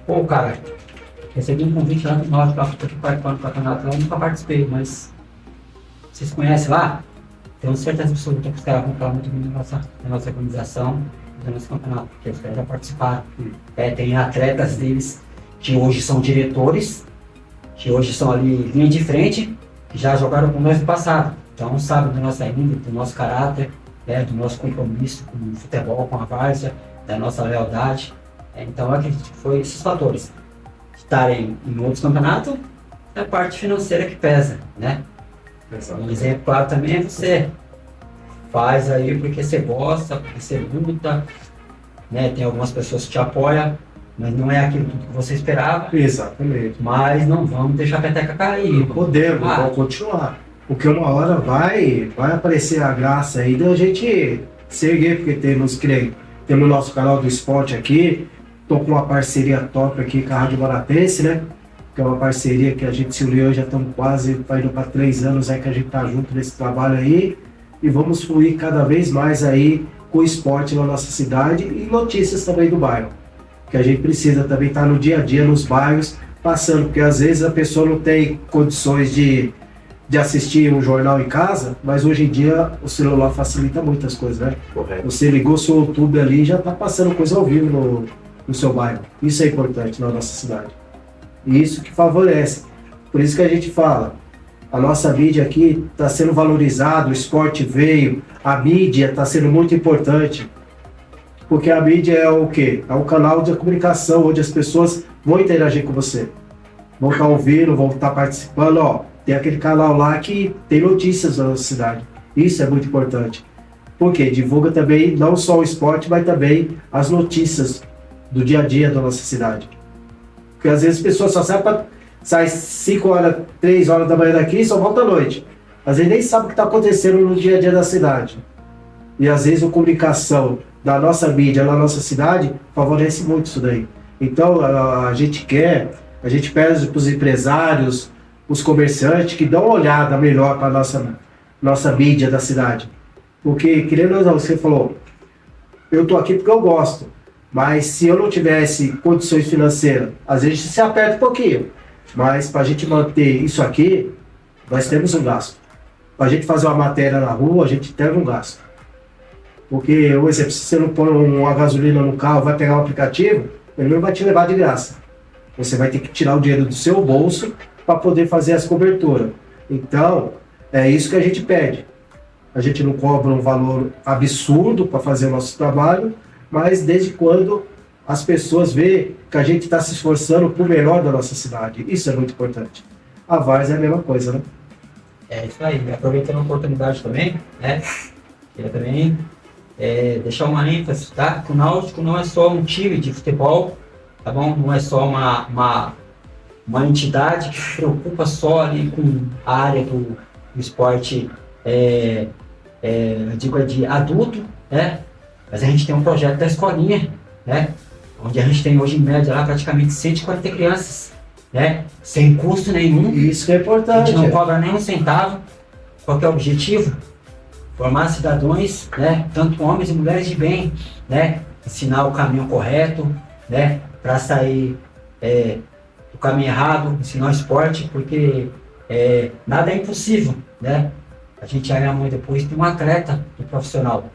Pô, cara, recebi um convite lá do Norte pra participar do campeonato, eu nunca participei, mas vocês conhecem lá? Tenho certeza absoluta que os caras vão falar muito bem da nossa organização, do nosso campeonato, porque os caras já participaram. Tem atletas deles que hoje são diretores, que hoje são ali linha de frente, que já jogaram com nós no passado. Então sabem da nossa índole, do nosso caráter, do nosso compromisso com o futebol, com a várzea, da nossa lealdade. Então eu acredito que foi esses fatores. Estarem em outros campeonatos, é a parte financeira que pesa, né? Um exemplo claro também é você. Faz aí porque você gosta, porque você luta, né? Tem algumas pessoas que te apoiam, mas não é aquilo tudo que você esperava. Exatamente. Mas não vamos deixar a peteca cair. Podemos, vamos continuar. Porque uma hora vai aparecer a graça aí da gente se erguer, porque temos o nosso canal do esporte aqui, tô com uma parceria top aqui com a Rádio Baratense, né? Que é uma parceria que a gente se uniu, já estamos quase indo para 3 anos aí que a gente tá junto nesse trabalho aí, e vamos fluir cada vez mais aí com o esporte na nossa cidade e notícias também do bairro. Que a gente precisa também estar no dia a dia nos bairros, passando, porque às vezes a pessoa não tem condições de assistir um jornal em casa, mas hoje em dia o celular facilita muitas coisas, né? Correto. Você ligou seu YouTube ali e já está passando coisa ao vivo no seu bairro. Isso é importante na nossa cidade. E isso que favorece. Por isso que a gente fala, a nossa mídia aqui está sendo valorizada, o esporte veio, a mídia está sendo muito importante. Porque a mídia é o quê? É um canal de comunicação onde as pessoas vão interagir com você. Vão estar ouvindo, vão estar participando, ó. Tem aquele canal lá que tem notícias da nossa cidade. Isso é muito importante. Porque divulga também não só o esporte, mas também as notícias do dia a dia da nossa cidade. Porque às vezes as pessoas só saem 5 horas, 3 horas da manhã daqui e só volta à noite. Às vezes nem sabe o que está acontecendo no dia a dia da cidade. E às vezes a comunicação da nossa mídia na nossa cidade favorece muito isso daí. Então a gente pede para os empresários, os comerciantes que dão uma olhada melhor para a nossa mídia da cidade. Porque, querendo ou não, você falou, eu estou aqui porque eu gosto, mas se eu não tivesse condições financeiras, às vezes se aperta um pouquinho, mas para a gente manter isso aqui, nós temos um gasto. Para a gente fazer uma matéria na rua, a gente tem um gasto. Porque, por exemplo, se você não põe uma gasolina no carro, vai pegar um aplicativo, ele não vai te levar de graça. Você vai ter que tirar o dinheiro do seu bolso para poder fazer as coberturas. Então, é isso que a gente pede. A gente não cobra um valor absurdo para fazer o nosso trabalho, mas desde quando as pessoas veem que a gente está se esforçando por melhor da nossa cidade. Isso é muito importante. A várzea é a mesma coisa, né? É isso aí. Aproveitando a oportunidade também, né? Queria também deixar uma ênfase, tá? Que o Náutico não é só um time de futebol, tá bom? Não é só uma entidade que se preocupa só ali com a área do esporte, eu digo, de adulto, né? Mas a gente tem um projeto da escolinha, né? Onde a gente tem hoje em média lá praticamente 140 crianças, né? Sem custo nenhum. Isso que é importante. A gente não cobra nem um centavo. Qual que é o objetivo? Formar cidadãos, né? Tanto homens e mulheres de bem, né? Ensinar o caminho correto, né? Para sair do caminho errado, ensinar o esporte, porque nada é impossível, né? A gente amanhã depois tem um atleta do profissional.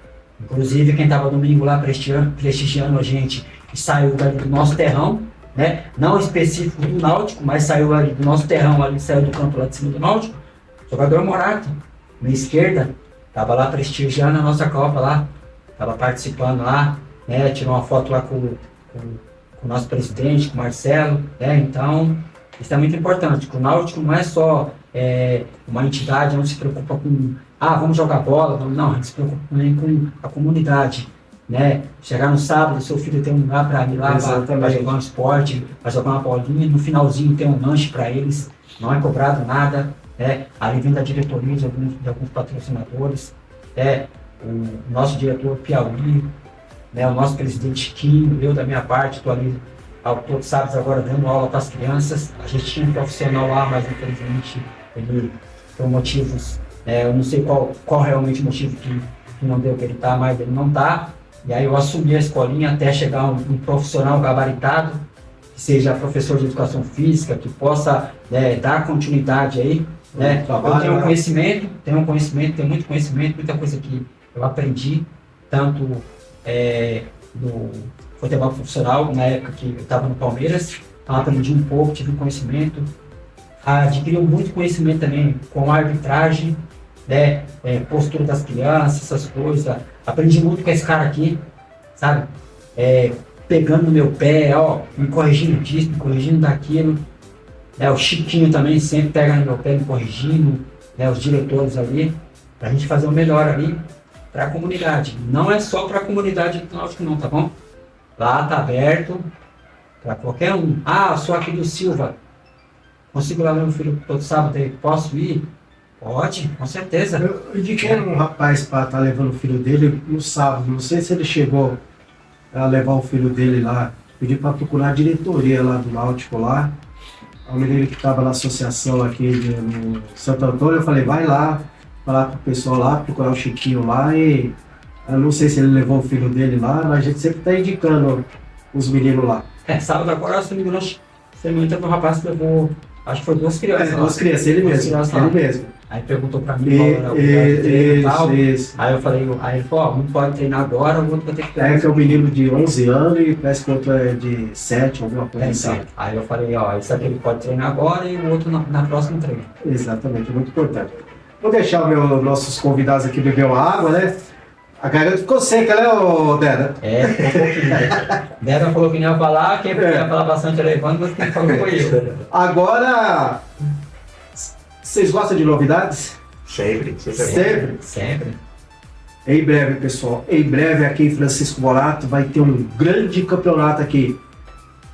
Inclusive quem estava domingo lá prestigiando a gente e saiu ali do nosso terrão, né? Não específico do Náutico, mas saiu ali do nosso terrão, ali saiu do campo lá de cima do Náutico. Jogador Morato, na esquerda, estava lá prestigiando a nossa Copa lá, estava participando lá, né? Tirou uma foto lá com o nosso presidente, com o Marcelo, né? Então, isso é muito importante, que o Náutico não é só uma entidade onde se preocupa com, vamos jogar bola, não, a gente se preocupa também com a comunidade, né? Chegar no sábado, seu filho tem um lugar para ir lá, para jogar um esporte, para jogar uma bolinha, no finalzinho tem um lanche para eles, não é cobrado nada, né? Ali vem da diretoria de alguns patrocinadores, o nosso diretor Piauí, né? O nosso presidente Chiquinho, eu da minha parte, estou ali todos sábados agora dando aula para as crianças. A gente tinha um profissional lá, mas infelizmente ele, por motivos Eu não sei qual realmente o motivo que não deu para ele estar, mas ele não está. E aí eu assumi a escolinha até chegar um profissional gabaritado, que seja professor de educação física, que possa dar continuidade aí. Eu tenho conhecimento, tenho muito conhecimento, muita coisa que eu aprendi, tanto no futebol profissional, na época que eu estava no Palmeiras, então aprendi um pouco, tive um conhecimento, adquiri muito conhecimento também com a arbitragem, postura das crianças, essas coisas. Aprendi muito com esse cara aqui, sabe? Pegando no meu pé, me corrigindo disso, me corrigindo daquilo. O Chiquinho também sempre pega no meu pé, me corrigindo, os diretores ali, pra gente fazer o melhor ali para a comunidade. Não é só para a comunidade do Náutico não, tá bom? Lá tá aberto para qualquer um. Sou aqui do Silva, consigo lá meu filho todo sábado aí, posso ir? Pode, com certeza. Eu indiquei um rapaz para estar levando o filho dele no sábado, não sei se ele chegou a levar o filho dele lá, pedi para procurar a diretoria lá do Náutico lá, o menino que estava na associação aqui no Santo Antônio, eu falei, vai lá, falar pro pessoal lá, procurar o Chiquinho lá e eu não sei se ele levou o filho dele lá, mas a gente sempre está indicando os meninos lá. Sábado agora, se não me engano, o rapaz levou, acho que foi 2 crianças. 2 crianças, ele mesmo. Aí perguntou pra mim qual era o treino e tal. Aí eu falei, aí ele falou, um pode treinar agora, o outro vai ter que treinar. Que é um menino de 11 anos e parece que o outro é de 7, alguma coisa assim. Aí eu falei, esse aqui ele pode treinar agora e o outro na próxima treino. Exatamente, muito importante. Vou deixar nossos convidados aqui beber uma água, né? A garganta ficou seca, né, Deda? Ficou um pouquinho. Deda falou que não ia falar, quem ia falar bastante era Evandro, mas quem falou foi eu. Agora, vocês gostam de novidades? Sempre. Em breve, pessoal, aqui em Francisco Morato vai ter um grande campeonato aqui.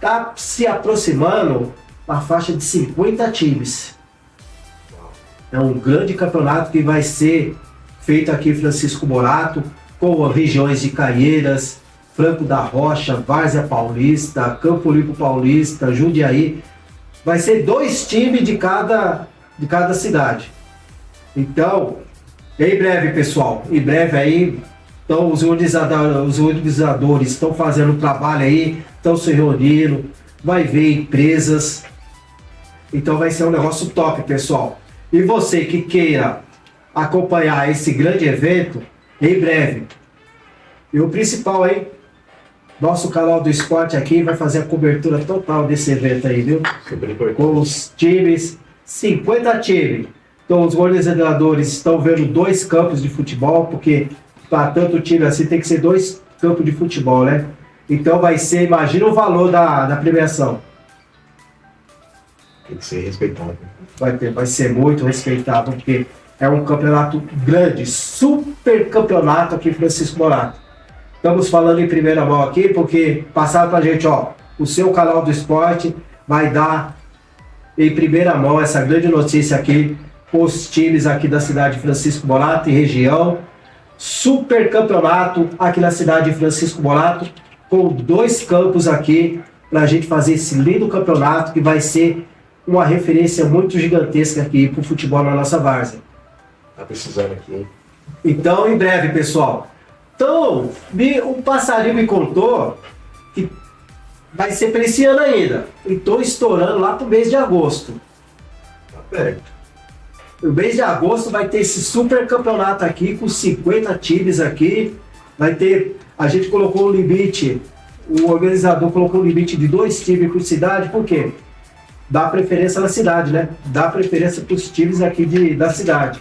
Tá se aproximando uma faixa de 50 times. É um grande campeonato que vai ser feito aqui em Francisco Morato, com regiões de Caieiras, Franco da Rocha, Várzea Paulista, Campo Limpo Paulista, Jundiaí. Vai ser 2 times de cada cidade. Então, em breve, pessoal, aí, então, os organizadores estão fazendo um trabalho aí, estão se reunindo, vai ver empresas. Então vai ser um negócio top, pessoal. E você que queira acompanhar esse grande evento, em breve. E o principal, hein? Nosso canal do esporte aqui vai fazer a cobertura total desse evento aí, viu? Super importante. Com os times, 50 times. Então os organizadores estão vendo 2 campos de futebol, porque para tanto time assim tem que ser 2 campos de futebol, né? Então vai ser, imagina o valor da premiação. Tem que ser respeitado. Vai ser muito respeitável, porque é um campeonato grande, super campeonato aqui em Francisco Morato. Estamos falando em primeira mão aqui, porque passaram pra gente, o seu canal do esporte vai dar em primeira mão essa grande notícia aqui, os times aqui da cidade de Francisco Morato e região. Super campeonato aqui na cidade de Francisco Morato, com 2 campos aqui, pra gente fazer esse lindo campeonato que vai ser uma referência muito gigantesca aqui pro futebol na nossa várzea. Tá precisando aqui, hein? Então, em breve, pessoal. Então, um passarinho me contou que vai ser para esse ano ainda. E estou estourando lá pro mês de agosto. Tá perto. No mês de agosto vai ter esse super campeonato aqui, com 50 times aqui. Vai ter, a gente colocou um limite, o organizador colocou um limite de 2 times por cidade, por quê? Dá preferência na cidade, né? Dá preferência para os times aqui da cidade.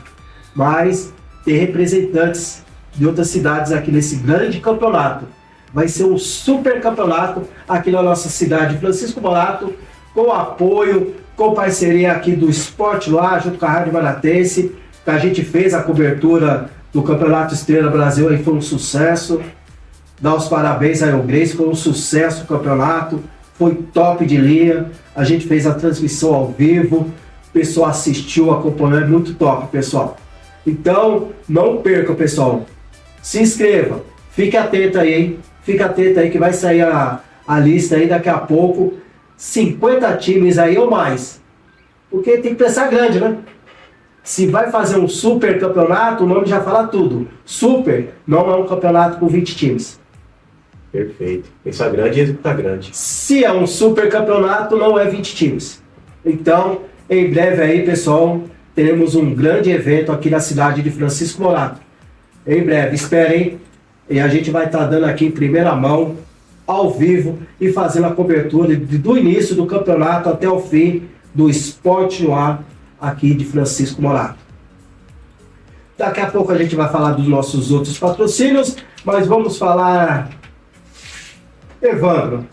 Mas tem representantes de outras cidades aqui nesse grande campeonato. Vai ser um super campeonato aqui na nossa cidade, Francisco Morato, com apoio, com parceria aqui do Esporte lá, junto com a Rádio Maratense, que a gente fez a cobertura do Campeonato Estrela Brasil, aí foi um sucesso. Dá os parabéns aí ao Grace, foi um sucesso o campeonato, foi top de linha. A gente fez a transmissão ao vivo, o pessoal assistiu, acompanhou, é muito top, pessoal. Então, não perca, pessoal. Se inscreva, fique atento aí, hein? Fique atento aí que vai sair a lista aí daqui a pouco. 50 times aí ou mais. Porque tem que pensar grande, né? Se vai fazer um super campeonato, o nome já fala tudo. Super não é um campeonato com 20 times. Perfeito. Pensar grande e executar grande. Se é um super campeonato, não é 20 times. Então, em breve aí, pessoal, teremos um grande evento aqui na cidade de Francisco Morato. Em breve, esperem. E a gente vai estar dando aqui em primeira mão, ao vivo, e fazendo a cobertura do início do campeonato até o fim do Esporte no Ar aqui de Francisco Morato. Daqui a pouco a gente vai falar dos nossos outros patrocínios, mas vamos falar... Evandro,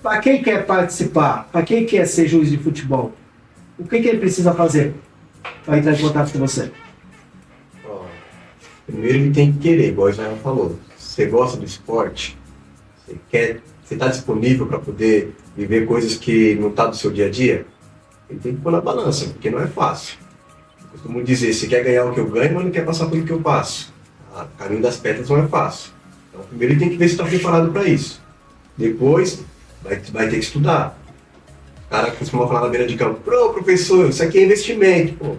para quem quer participar, para quem quer ser juiz de futebol, o que ele precisa fazer para entrar em contato com você? Primeiro ele tem que querer, igual o Israel falou. Se você gosta do esporte, você está disponível para poder viver coisas que não estão do seu dia a dia, ele tem que pôr na balança, porque não é fácil. Eu costumo dizer, você quer ganhar o que eu ganho, mas não quer passar pelo que eu passo. O caminho das pedras não é fácil. Então primeiro ele tem que ver se está preparado para isso. Depois vai ter que estudar. O cara costuma falar na beira de campo, professor, isso aqui é investimento. Pô,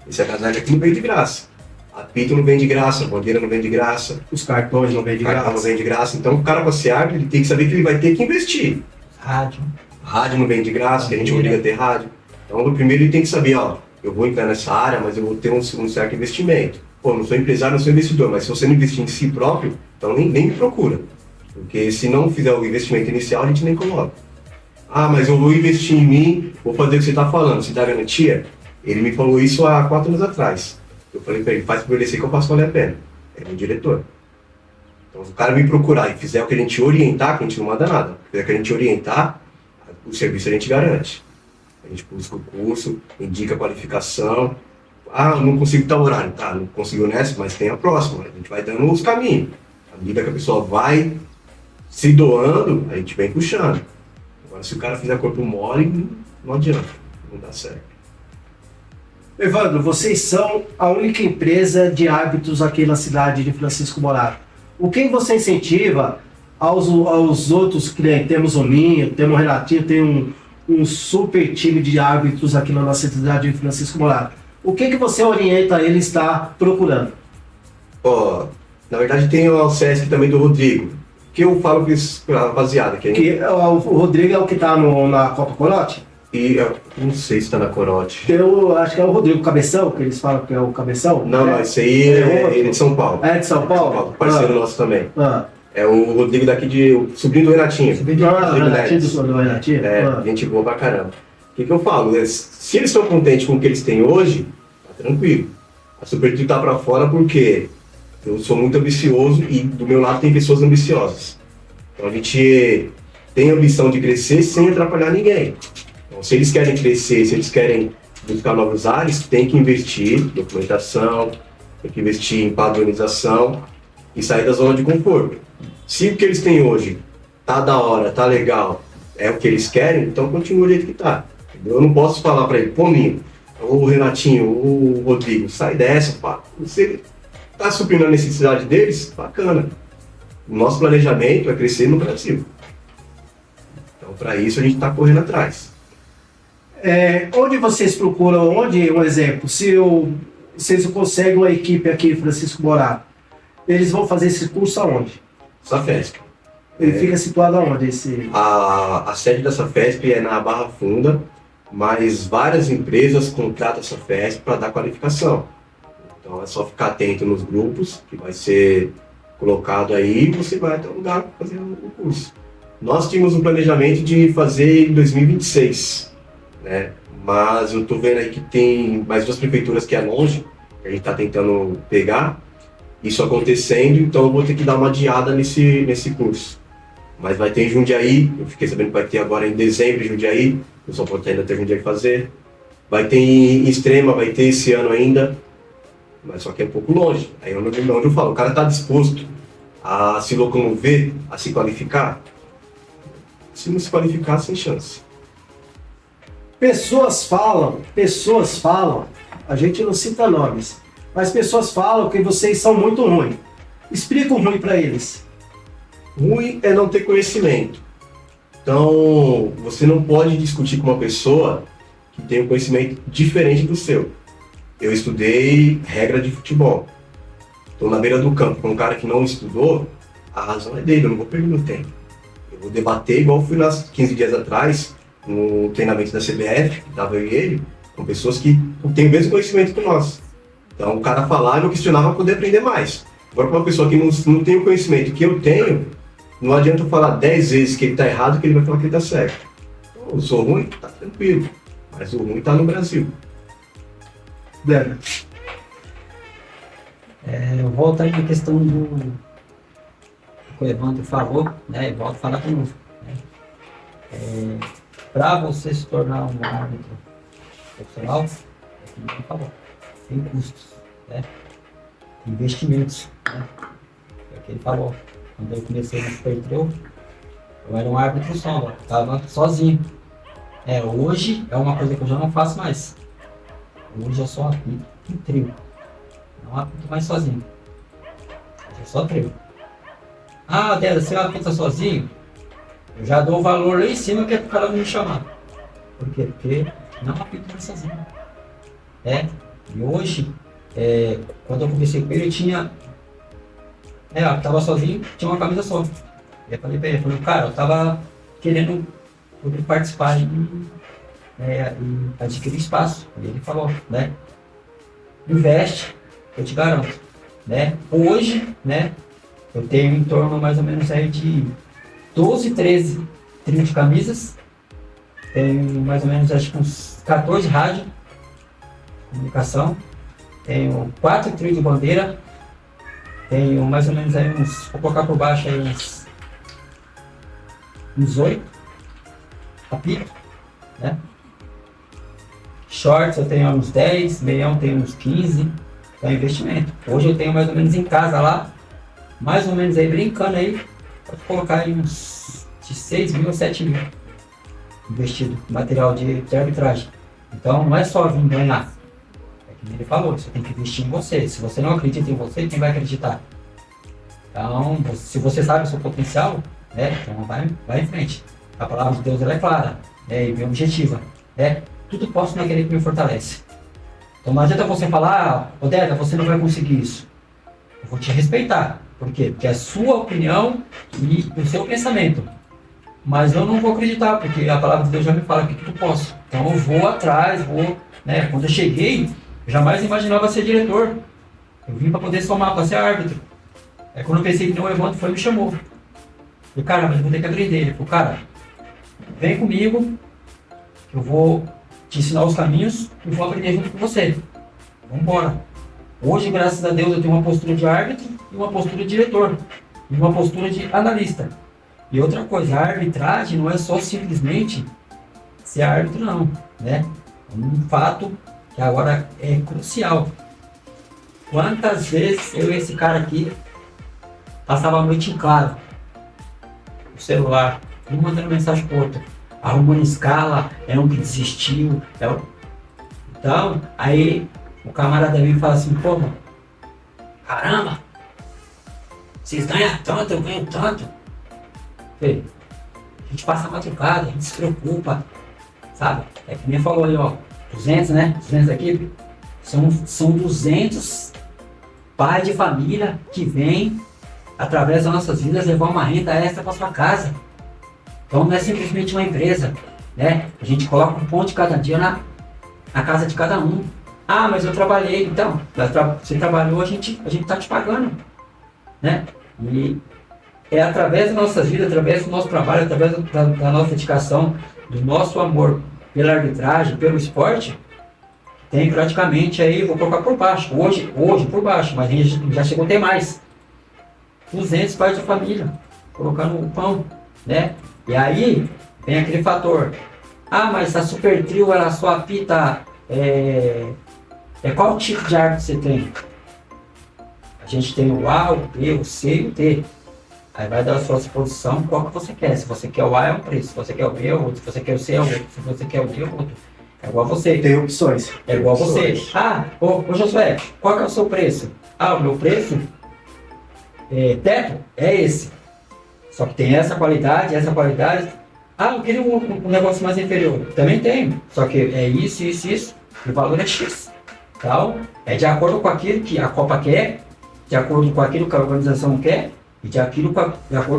esse agasalho aqui não veio de graça. Apito não vem de graça, a bandeira não vem de graça. Os cartões não vêm de graça. Não vem de graça. Então o cara, você abre, ele tem que saber que ele vai ter que investir. Rádio não vem de graça, que a gente obriga a ter rádio. Então no primeiro ele tem que saber, ó, eu vou entrar nessa área, mas eu vou ter um certo investimento. Pô, não sou empresário, não sou investidor, mas se você não investir em si próprio, então nem me procura. Porque se não fizer o investimento inicial, a gente nem coloca. Ah, mas eu vou investir em mim, vou fazer o que você está falando, você dá garantia? Ele me falou isso há 4 anos atrás. Eu falei para ele, faz por ele que eu faço valer a pena. É meu diretor. Então, se o cara me procurar e fizer o que a gente orientar, que a gente não manda nada. Se fizer o que a gente orientar, o serviço a gente garante. A gente busca o curso, indica a qualificação. Ah, não consigo tal horário. Tá, não conseguiu nessa, mas tem a próxima. A gente vai dando os caminhos. À medida que a pessoa vai se doando, a gente vem puxando. Agora, se o cara fizer corpo mole, não adianta. Não dá certo. Evandro, vocês são a única empresa de árbitros aqui na cidade de Francisco Morato. O que você incentiva aos outros clientes? Temos o Ninho, temos o Renatinho, tem um super time de árbitros aqui na nossa cidade de Francisco Morato. O que você orienta ele estar procurando? Na verdade tem o Sesc também do Rodrigo, que eu falo para a rapaziada. O Rodrigo é o que está na Copa Corote? E eu não sei se está na Corote. Eu acho que é o Rodrigo Cabeção, que eles falam que é o Cabeção. Não, esse aí ele é de São Paulo. É de São Paulo? Parceiro nosso também. É o Rodrigo daqui o sobrinho do Renatinho. Renatinho do Renatinho? Gente boa pra caramba. O que eu falo? Se eles estão contentes com o que eles têm hoje, tá tranquilo. A Supertrio tá pra fora porque eu sou muito ambicioso e do meu lado tem pessoas ambiciosas. Então a gente tem a ambição de crescer sem atrapalhar ninguém. Então, se eles querem crescer, se eles querem buscar novos ares, tem que investir em documentação, tem que investir em padronização e sair da zona de conforto. Se o que eles têm hoje tá da hora, tá legal, é o que eles querem, então continua do jeito que tá. Eu não posso falar para ele, pô, Ninho, o Renatinho, o Rodrigo, sai dessa, pá. Você tá suprindo a necessidade deles, bacana. O nosso planejamento é crescer no Brasil. Então, para isso, a gente está correndo atrás. Onde vocês procuram, um exemplo, se vocês conseguem uma equipe aqui em Francisco Morato, eles vão fazer esse curso aonde? Safesp. Ele fica situado aonde? A sede da Safesp é na Barra Funda, mas várias empresas contratam a Safesp para dar qualificação. Então é só ficar atento nos grupos, que vai ser colocado aí, e você vai até o lugar para fazer o curso. Nós tínhamos um planejamento de fazer em 2026, né? Mas eu estou vendo aí que tem mais 2 prefeituras que é longe, que a gente está tentando pegar isso acontecendo, então eu vou ter que dar uma adiada nesse curso. Mas vai ter em Jundiaí, eu fiquei sabendo que vai ter agora em dezembro em Jundiaí, eu só posso ainda ter Jundiaí fazer. Vai ter em Extrema, vai ter esse ano ainda, mas só que é um pouco longe. Aí onde eu falo, o cara está disposto a se locomover, a se qualificar. Se não se qualificar, sem chance. Pessoas falam, a gente não cita nomes, mas pessoas falam que vocês são muito ruins. Explica o ruim para eles. Ruim é não ter conhecimento. Então, você não pode discutir com uma pessoa que tem um conhecimento diferente do seu. Eu estudei regra de futebol. Estou na beira do campo com um cara que não estudou, a razão é dele, eu não vou perder meu tempo. Eu vou debater igual eu fui nas 15 dias atrás, no treinamento da CBF, que estava eu e ele, com pessoas que têm o mesmo conhecimento que nós. Então o cara falar e não questionar para poder aprender mais. Agora para uma pessoa que não tem o conhecimento que eu tenho, não adianta eu falar 10 vezes que ele está errado que ele vai falar que ele está certo. Então, eu sou ruim, tá tranquilo, mas o ruim está no Brasil. Débora. Eu volto aí na questão do que o Evandro falou, né? E volto a falar de novo. Né? Para você se tornar um árbitro profissional, é como ele falou, tem custos, né? Tem investimentos, né? É o que ele falou. Quando eu comecei no Super Trail, eu era um árbitro só, eu estava sozinho. Hoje é uma coisa que eu já não faço mais. Hoje eu só apito em trio. Não apito mais sozinho. Hoje é só trio. Ah, Débora, você apita sozinho? Eu já dou o valor lá em cima que é pro cara não me chamar. Por quê? Porque não apito mais sozinho. E hoje, quando eu comecei com ele, eu tinha... eu tava sozinho, tinha uma camisa só. E eu falei pra ele, cara, eu tava querendo poder participar e adquirir espaço. E ele falou, né? Investe, eu te garanto. Né? Hoje, né? Eu tenho em torno mais ou menos aí de 12, 13 trios de camisas. Tenho mais ou menos acho que uns 14 rádios de comunicação. Tenho 4 trios de bandeira. Tenho mais ou menos aí uns, vou colocar por baixo aí uns 8 apito, né? Shorts eu tenho uns 10, meião tenho uns 15, então é investimento. Hoje eu tenho mais ou menos em casa lá, mais ou menos aí brincando aí, pode colocar aí uns de 6 mil a 7 mil investido em material de arbitragem. Então não é só vir ganhar, é que ele falou, você tem que investir em você. Se você não acredita em você, quem vai acreditar? Então, se você sabe o seu potencial, né, então vai em frente. A palavra de Deus ela é clara, né, e bem objetiva. Tudo posso naquele que me fortalece. Então não adianta você falar, Débora, você não vai conseguir isso. Eu vou te respeitar. Por quê? Porque é a sua opinião e o seu pensamento. Mas eu não vou acreditar, porque a palavra de Deus já me fala que tudo posso. Então eu vou atrás, né? Quando eu cheguei, eu jamais imaginava ser diretor. Eu vim para poder somar, para ser árbitro. Quando eu pensei que não, o Evandro foi e me chamou. Eu falei, cara, mas eu vou ter que aprender. Ele falou, cara, vem comigo, eu vou te ensinar os caminhos e vou aprender junto com você. Vamos embora. Hoje, graças a Deus, eu tenho uma postura de árbitro e uma postura de diretor. E uma postura de analista. E outra coisa, a arbitragem não é só simplesmente ser árbitro, não. Né? Um fato que agora é crucial. Quantas vezes eu e esse cara aqui passava a noite em claro, no celular, um mandando mensagem pro outro, arrumando escala, um que desistiu. Então, aí o camarada vem e fala assim, pô, mano, caramba, vocês ganham tanto, eu ganho tanto. Falei, a gente passa a madrugada, a gente se preocupa, sabe? É que nem falou aí, ó, 200, né? 200 aqui, são 200 pais de família que vêm, através das nossas vidas, levar uma renda extra para sua casa. Então não é simplesmente uma empresa, né? A gente coloca um ponto de cada dia na casa de cada um. Ah, mas eu trabalhei. Então, você trabalhou, a gente tá te pagando, né? E é através das nossas vidas, através do nosso trabalho, através da nossa dedicação, do nosso amor pela arbitragem, pelo esporte, tem praticamente aí, vou colocar por baixo, hoje por baixo, mas a gente já chegou a ter mais. 200 pais de família, colocando o pão, né? E aí, vem aquele fator. Ah, mas a Super Trio, ela só apita... qual tipo de árbitro você tem? A gente tem o A, o B, o C e o D. Aí vai dar a sua posição, qual que você quer. Se você quer o A, é um preço. Se você quer o B, é outro. Se você quer o C, é outro. Se você quer o D, é outro. É igual a você. Tem opções. É igual a você. Ah, ô Josué, qual que é o seu preço? Ah, o meu preço? Teto? É esse. Só que tem essa qualidade. Ah, eu queria um negócio mais inferior. Também tenho. Só que é isso. E o valor é X. Então, é de acordo com aquilo que a Copa quer, de acordo com aquilo que a organização quer e de acordo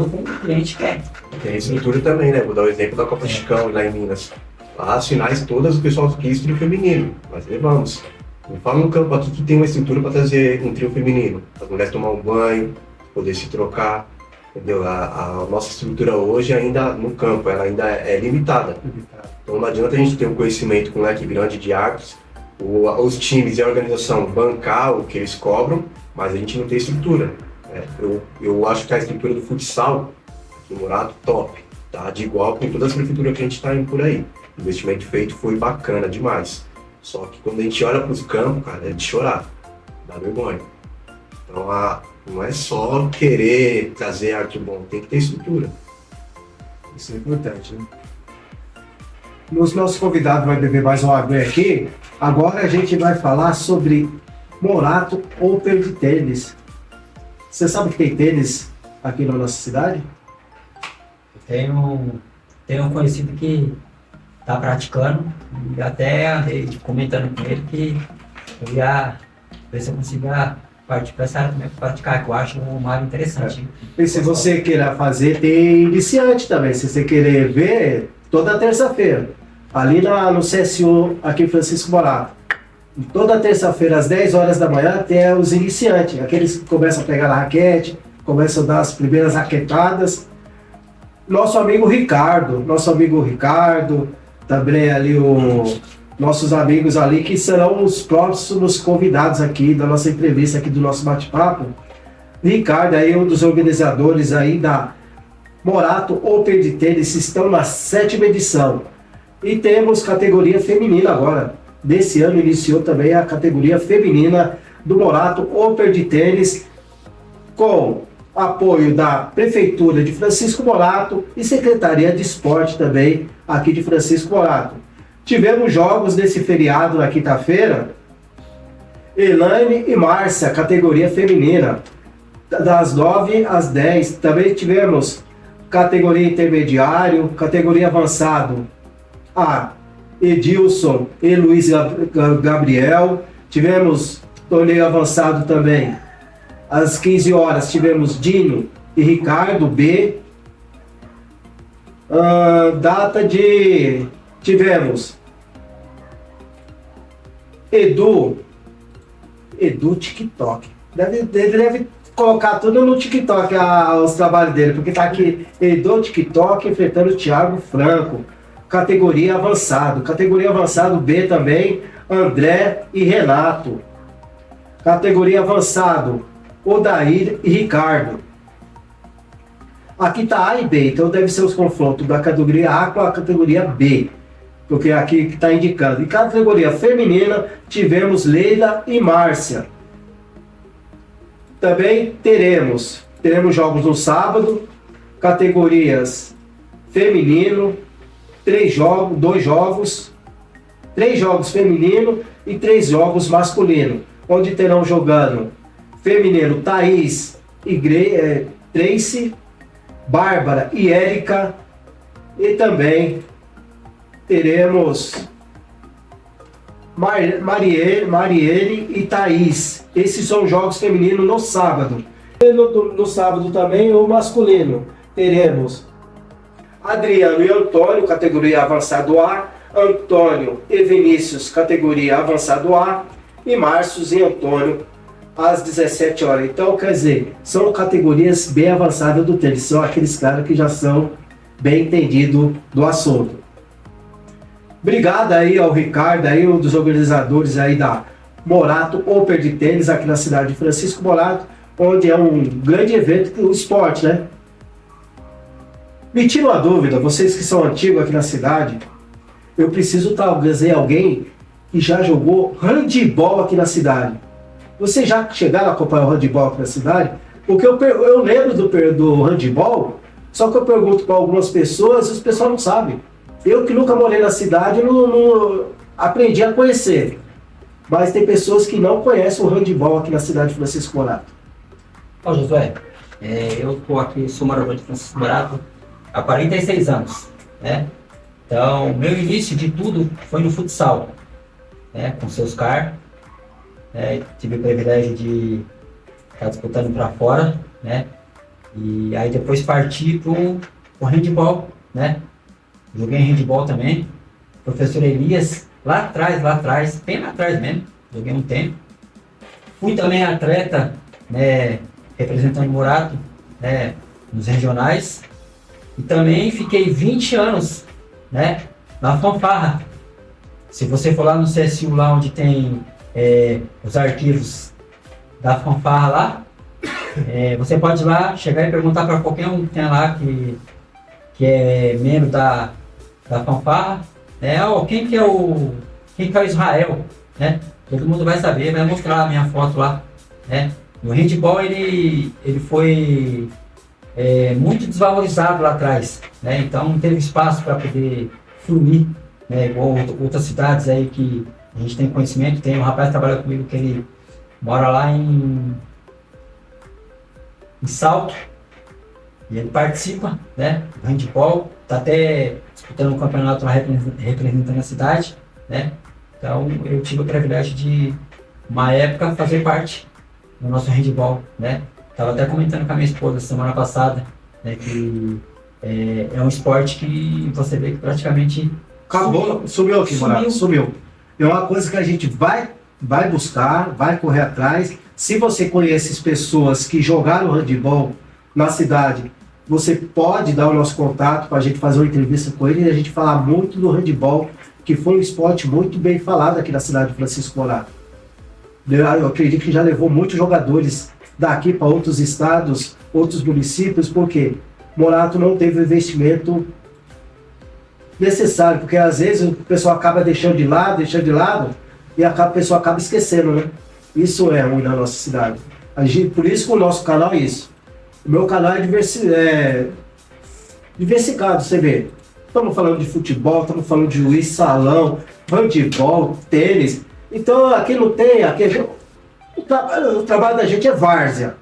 com o que o cliente quer. Tem estrutura também, né? Vou dar o exemplo da Copa Chicão lá em Minas. Lá as finais todas o pessoal quis trio feminino, mas levamos. Não fala no campo aqui que tem uma estrutura para trazer um trio feminino. As mulheres tomar um banho, poder se trocar. Entendeu? A nossa estrutura hoje ainda no campo, ela ainda é limitada. Então não adianta a gente ter um conhecimento com um leque grande de árbitros, os times e a organização bancar o que eles cobram, mas a gente não tem estrutura. Eu acho que a estrutura do futsal aqui em Morato, top, tá? De igual com todas as prefeituras que a gente está indo por aí. O investimento feito foi bacana demais. Só que quando a gente olha para os campos, cara, é de chorar, dá vergonha. Então não é só querer trazer arte bom, tem que ter estrutura. Isso é importante, né? Os nossos convidados vão beber mais uma água aqui. Agora a gente vai falar sobre Morato Open de tênis. Você sabe que tem tênis aqui na nossa cidade? Tenho um conhecido que está praticando e até andei comentando com ele que eu ia ver se eu conseguia partir para essa área também para praticar, que eu acho uma área interessante. E se você queira fazer, tem iniciante também. Se você querer ver, toda terça-feira, ali no CSU, aqui em Francisco Morato. Toda terça-feira, às 10 horas da manhã, tem os iniciantes, aqueles que começam a pegar a raquete, começam a dar as primeiras raquetadas. Nosso amigo Ricardo, também ali nossos amigos ali, que serão os próximos convidados aqui da nossa entrevista, aqui do nosso bate-papo. Ricardo aí, um dos organizadores aí da Morato Open de Tênis, estão na 7ª edição. E temos categoria feminina agora. Desse ano iniciou também a categoria feminina do Morato Open de Tênis, com apoio da Prefeitura de Francisco Morato e Secretaria de Esporte também aqui de Francisco Morato. Tivemos jogos nesse feriado na quinta-feira. Elaine e Márcia, categoria feminina, das 9 às 10. Também tivemos categoria intermediário, categoria avançado, Edilson e Luiz Gabriel. Tivemos torneio avançado também. Às 15 horas tivemos Dino e Ricardo B. Tivemos Edu TikTok. Deve colocar tudo no TikTok os trabalhos dele, porque tá aqui Edu TikTok enfrentando o Thiago Franco. Categoria avançado. Categoria avançado B também, André e Renato. Categoria avançado, Odair e Ricardo. Aqui tá A e B, então deve ser os confrontos da categoria A com a categoria B, porque é aqui que está indicando. E categoria feminina, tivemos Leila e Márcia. Também teremos jogos no sábado, categorias feminino, 3 jogos feminino e 3 jogos masculino, onde terão jogando feminino Thaís e Tracy, Bárbara e Érica, e também teremos Marielle e Thaís. Esses são jogos femininos no sábado. No sábado também o masculino teremos Adriano e Antônio, categoria avançado A, Antônio e Vinícius, categoria avançado A, e Márcio e Antônio às 17 horas. Então, quer dizer, são categorias bem avançadas do tênis, são aqueles caras que já são bem entendidos do assunto. Obrigado aí ao Ricardo, aí, um dos organizadores aí da Morato Open de Tênis aqui na cidade de Francisco Morato, onde é um grande evento do esporte, né? Me tira uma dúvida, vocês que são antigos aqui na cidade, eu preciso trazer alguém que já jogou handebol aqui na cidade. Vocês já chegaram a acompanhar o handebol aqui na cidade? Porque eu lembro do handebol, só que eu pergunto para algumas pessoas e os pessoal não sabem. Eu que nunca morei na cidade, não aprendi a conhecer. Mas tem pessoas que não conhecem o handebol aqui na cidade de Francisco Morato. Ó, Josué, eu estou aqui, sou morador de Francisco Morato há 46 anos. né? Então, meu início de tudo foi no futsal, né? Com seus Oscar, né? Tive o privilégio de estar disputando para fora, né? E aí depois parti pro handball, né? Joguei em handball também. Professor Elias, lá atrás, bem lá atrás mesmo, joguei um tempo. Fui também atleta, né? Representando o Morato, né? Nos regionais. E também fiquei 20 anos, né? Na fanfarra. Se você for lá no CSU, lá onde tem os arquivos da fanfarra lá, você pode ir lá, chegar e perguntar para qualquer um que tem lá que é membro da fanfarra, né? Quem que é o Israel, né? Todo mundo vai saber, vai mostrar a minha foto lá, né? O handball ele foi muito desvalorizado lá atrás, né? Então não teve espaço para poder fluir, né? Igual outras cidades aí que a gente tem conhecimento. Tem um rapaz que trabalha comigo que ele mora lá em Salto, e ele participa, né, do handball, está até disputando um campeonato lá representando a cidade, né? Então eu tive o privilégio de, uma época, fazer parte do nosso handball, né? Estava até comentando com a minha esposa semana passada, né, que é um esporte que você vê que praticamente Acabou, sumiu aqui, Morato, sumiu. É uma coisa que a gente vai buscar, vai correr atrás. Se você conhece pessoas que jogaram handebol na cidade, você pode dar o nosso contato para a gente fazer uma entrevista com ele e a gente falar muito do handebol, que foi um esporte muito bem falado aqui na cidade de Francisco Morato. Eu acredito que já levou muitos jogadores daqui para outros estados, outros municípios, porque Morato não teve o investimento necessário, porque às vezes o pessoal acaba deixando de lado, e o pessoal acaba esquecendo, né? Isso é ruim na nossa cidade. Por isso que o nosso canal é isso. O meu canal é diversificado, você vê. Estamos falando de futebol, estamos falando de juiz, salão, handebol, tênis. Então aqui não tem, o trabalho da gente é várzea.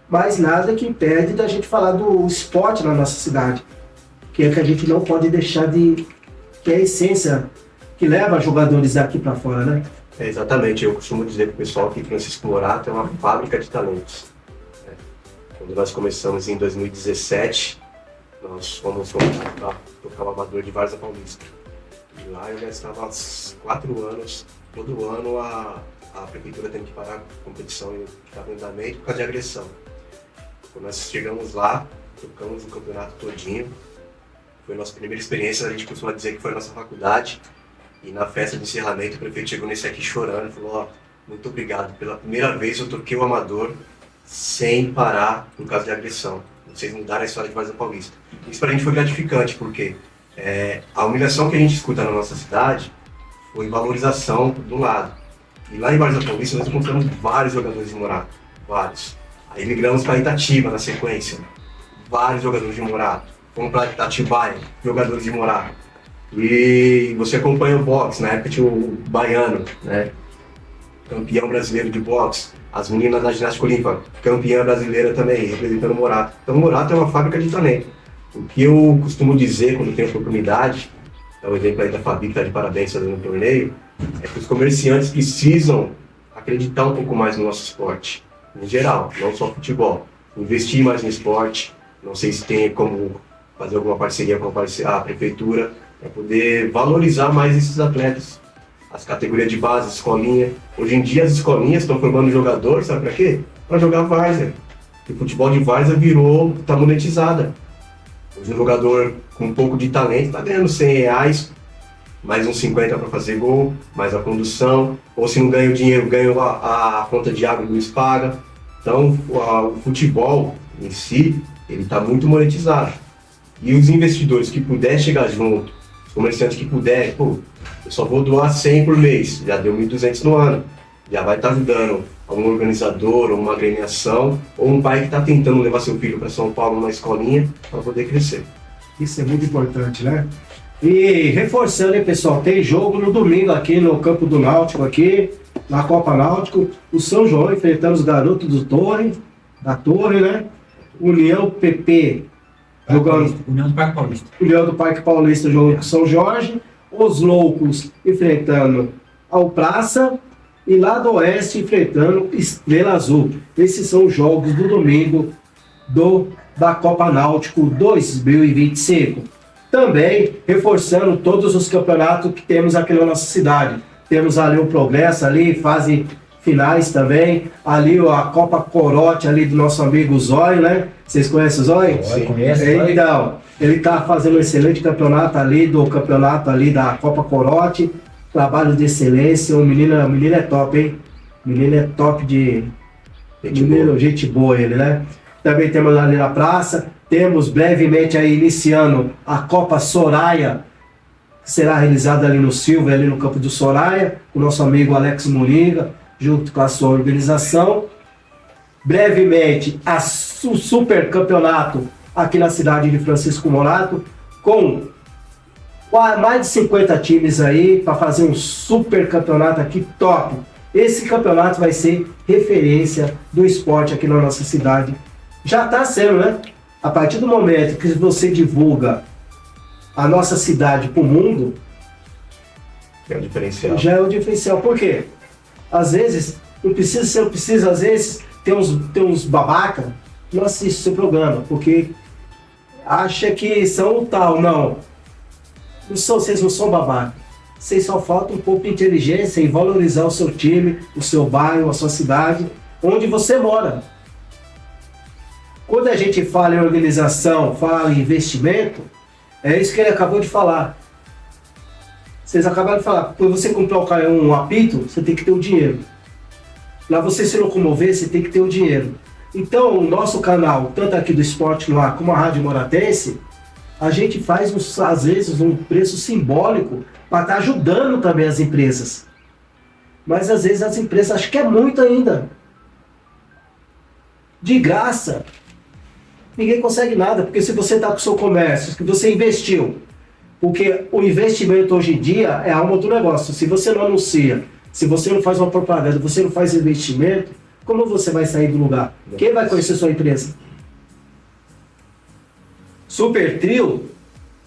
Mas nada que impede da gente falar do esporte na nossa cidade. Que é que a gente não pode deixar que é a essência que leva jogadores daqui para fora, né? Exatamente, eu costumo dizer para o pessoal que Francisco Morato é uma fábrica de talentos. Quando nós começamos em 2017, nós fomos para tocar o amador de Várzea Paulista. E lá eu já estava há 4 anos, todo ano a prefeitura tem que parar a competição que estava em andamento por causa de agressão. Quando nós chegamos lá, tocamos o campeonato todinho. Foi a nossa primeira experiência, a gente costuma dizer que foi a nossa faculdade. E na festa de encerramento o prefeito chegou nesse aqui chorando e falou: muito obrigado, pela primeira vez eu toquei o amador sem parar por causa de agressão. Vocês mudaram a história de Várzea Paulista. Isso pra gente foi gratificante, porque a humilhação que a gente escuta na nossa cidade foi valorização do lado. E lá em Várzea Paulista nós encontramos vários jogadores de Morato, vários. Aí migramos para Itatiba na sequência, vários jogadores de Morato. Fomos para Itatibaia, jogadores de Morato. E você acompanha o boxe, na época tinha o Baiano, né? Campeão brasileiro de boxe. As meninas da ginástica olímpica, campeã brasileira também, representando o Morato. Então o Morato é uma fábrica de talento. O que eu costumo dizer quando tenho oportunidade, é o exemplo aí da Fabi, que está de parabéns fazendo um torneio, é que os comerciantes precisam acreditar um pouco mais no nosso esporte, em geral, não só futebol. Investir mais no esporte, não sei se tem como fazer alguma parceria com a prefeitura, para poder valorizar mais esses atletas. As categorias de base, escolinha. Hoje em dia as escolinhas estão formando jogador, sabe para quê? Para jogar várzea. O futebol de várzea está monetizada. Hoje um jogador com um pouco de talento está ganhando R$100, mais uns 50 para fazer gol, mais a condução. Ou se não ganha o dinheiro, ganha a conta de água do Luiz paga. Então o futebol em si, ele está muito monetizado. E os investidores que puderem chegar junto, os comerciantes que puderem, eu só vou doar 100 por mês, já deu 1.200 no ano. Já vai estar ajudando algum organizador, ou uma agremiação, ou um pai que está tentando levar seu filho para São Paulo numa escolinha para poder crescer. Isso é muito importante, né? E reforçando, hein, pessoal, tem jogo no domingo aqui no campo do Náutico, aqui, na Copa Náutico, o São João enfrentando os garotos da Torre, né? União PP jogando União do Parque Paulista. União do Parque Paulista jogando com São Jorge, os Loucos enfrentando ao Praça e lá do Oeste enfrentando Estrela Azul. Esses são os jogos do domingo da Copa Náutico 2025. Também reforçando todos os campeonatos que temos aqui na nossa cidade. Temos ali o Progresso, ali fase finais também. Ali a Copa Corote ali do nosso amigo Zóio, né? Vocês conhecem o Zóio? Sim, conheço. Então, ele está fazendo um excelente campeonato ali da Copa Corote. Trabalho de excelência. O menino é top, hein? O menino é top de... Gente boa ele, né? Também temos ali na praça. Temos brevemente aí iniciando a Copa Soraya, que será realizada ali no Silva, ali no campo do Soraya, o nosso amigo Alex Moringa, junto com a sua organização. Brevemente, o super campeonato aqui na cidade de Francisco Morato, com mais de 50 times aí, para fazer um super campeonato aqui top. Esse campeonato vai ser referência do esporte aqui na nossa cidade. Já está sendo, né? A partir do momento que você divulga a nossa cidade para o mundo, é o diferencial. Já é o diferencial. Por quê? Às vezes, não precisa, às vezes, tem uns babaca que não assistem o seu programa, porque acha que são o tal. Não. Vocês não são babaca. Vocês só faltam um pouco de inteligência em valorizar o seu time, o seu bairro, a sua cidade, onde você mora. Quando a gente fala em organização, fala em investimento, é isso que ele acabou de falar. Vocês acabaram de falar, para você comprar um apito, você tem que ter o dinheiro. Para você se locomover, você tem que ter o dinheiro. Então, o nosso canal, tanto aqui do Esporte no Ar como a Rádio Moratense, a gente faz, às vezes, um preço simbólico para estar ajudando também as empresas. Mas, às vezes, as empresas acham que é muito ainda. De graça. Ninguém consegue nada, porque se você está com o seu comércio, que você investiu, porque o investimento hoje em dia é a alma do negócio. Se você não anuncia, se você não faz uma propaganda, você não faz investimento, como você vai sair do lugar? Quem vai conhecer sua empresa? Super Trio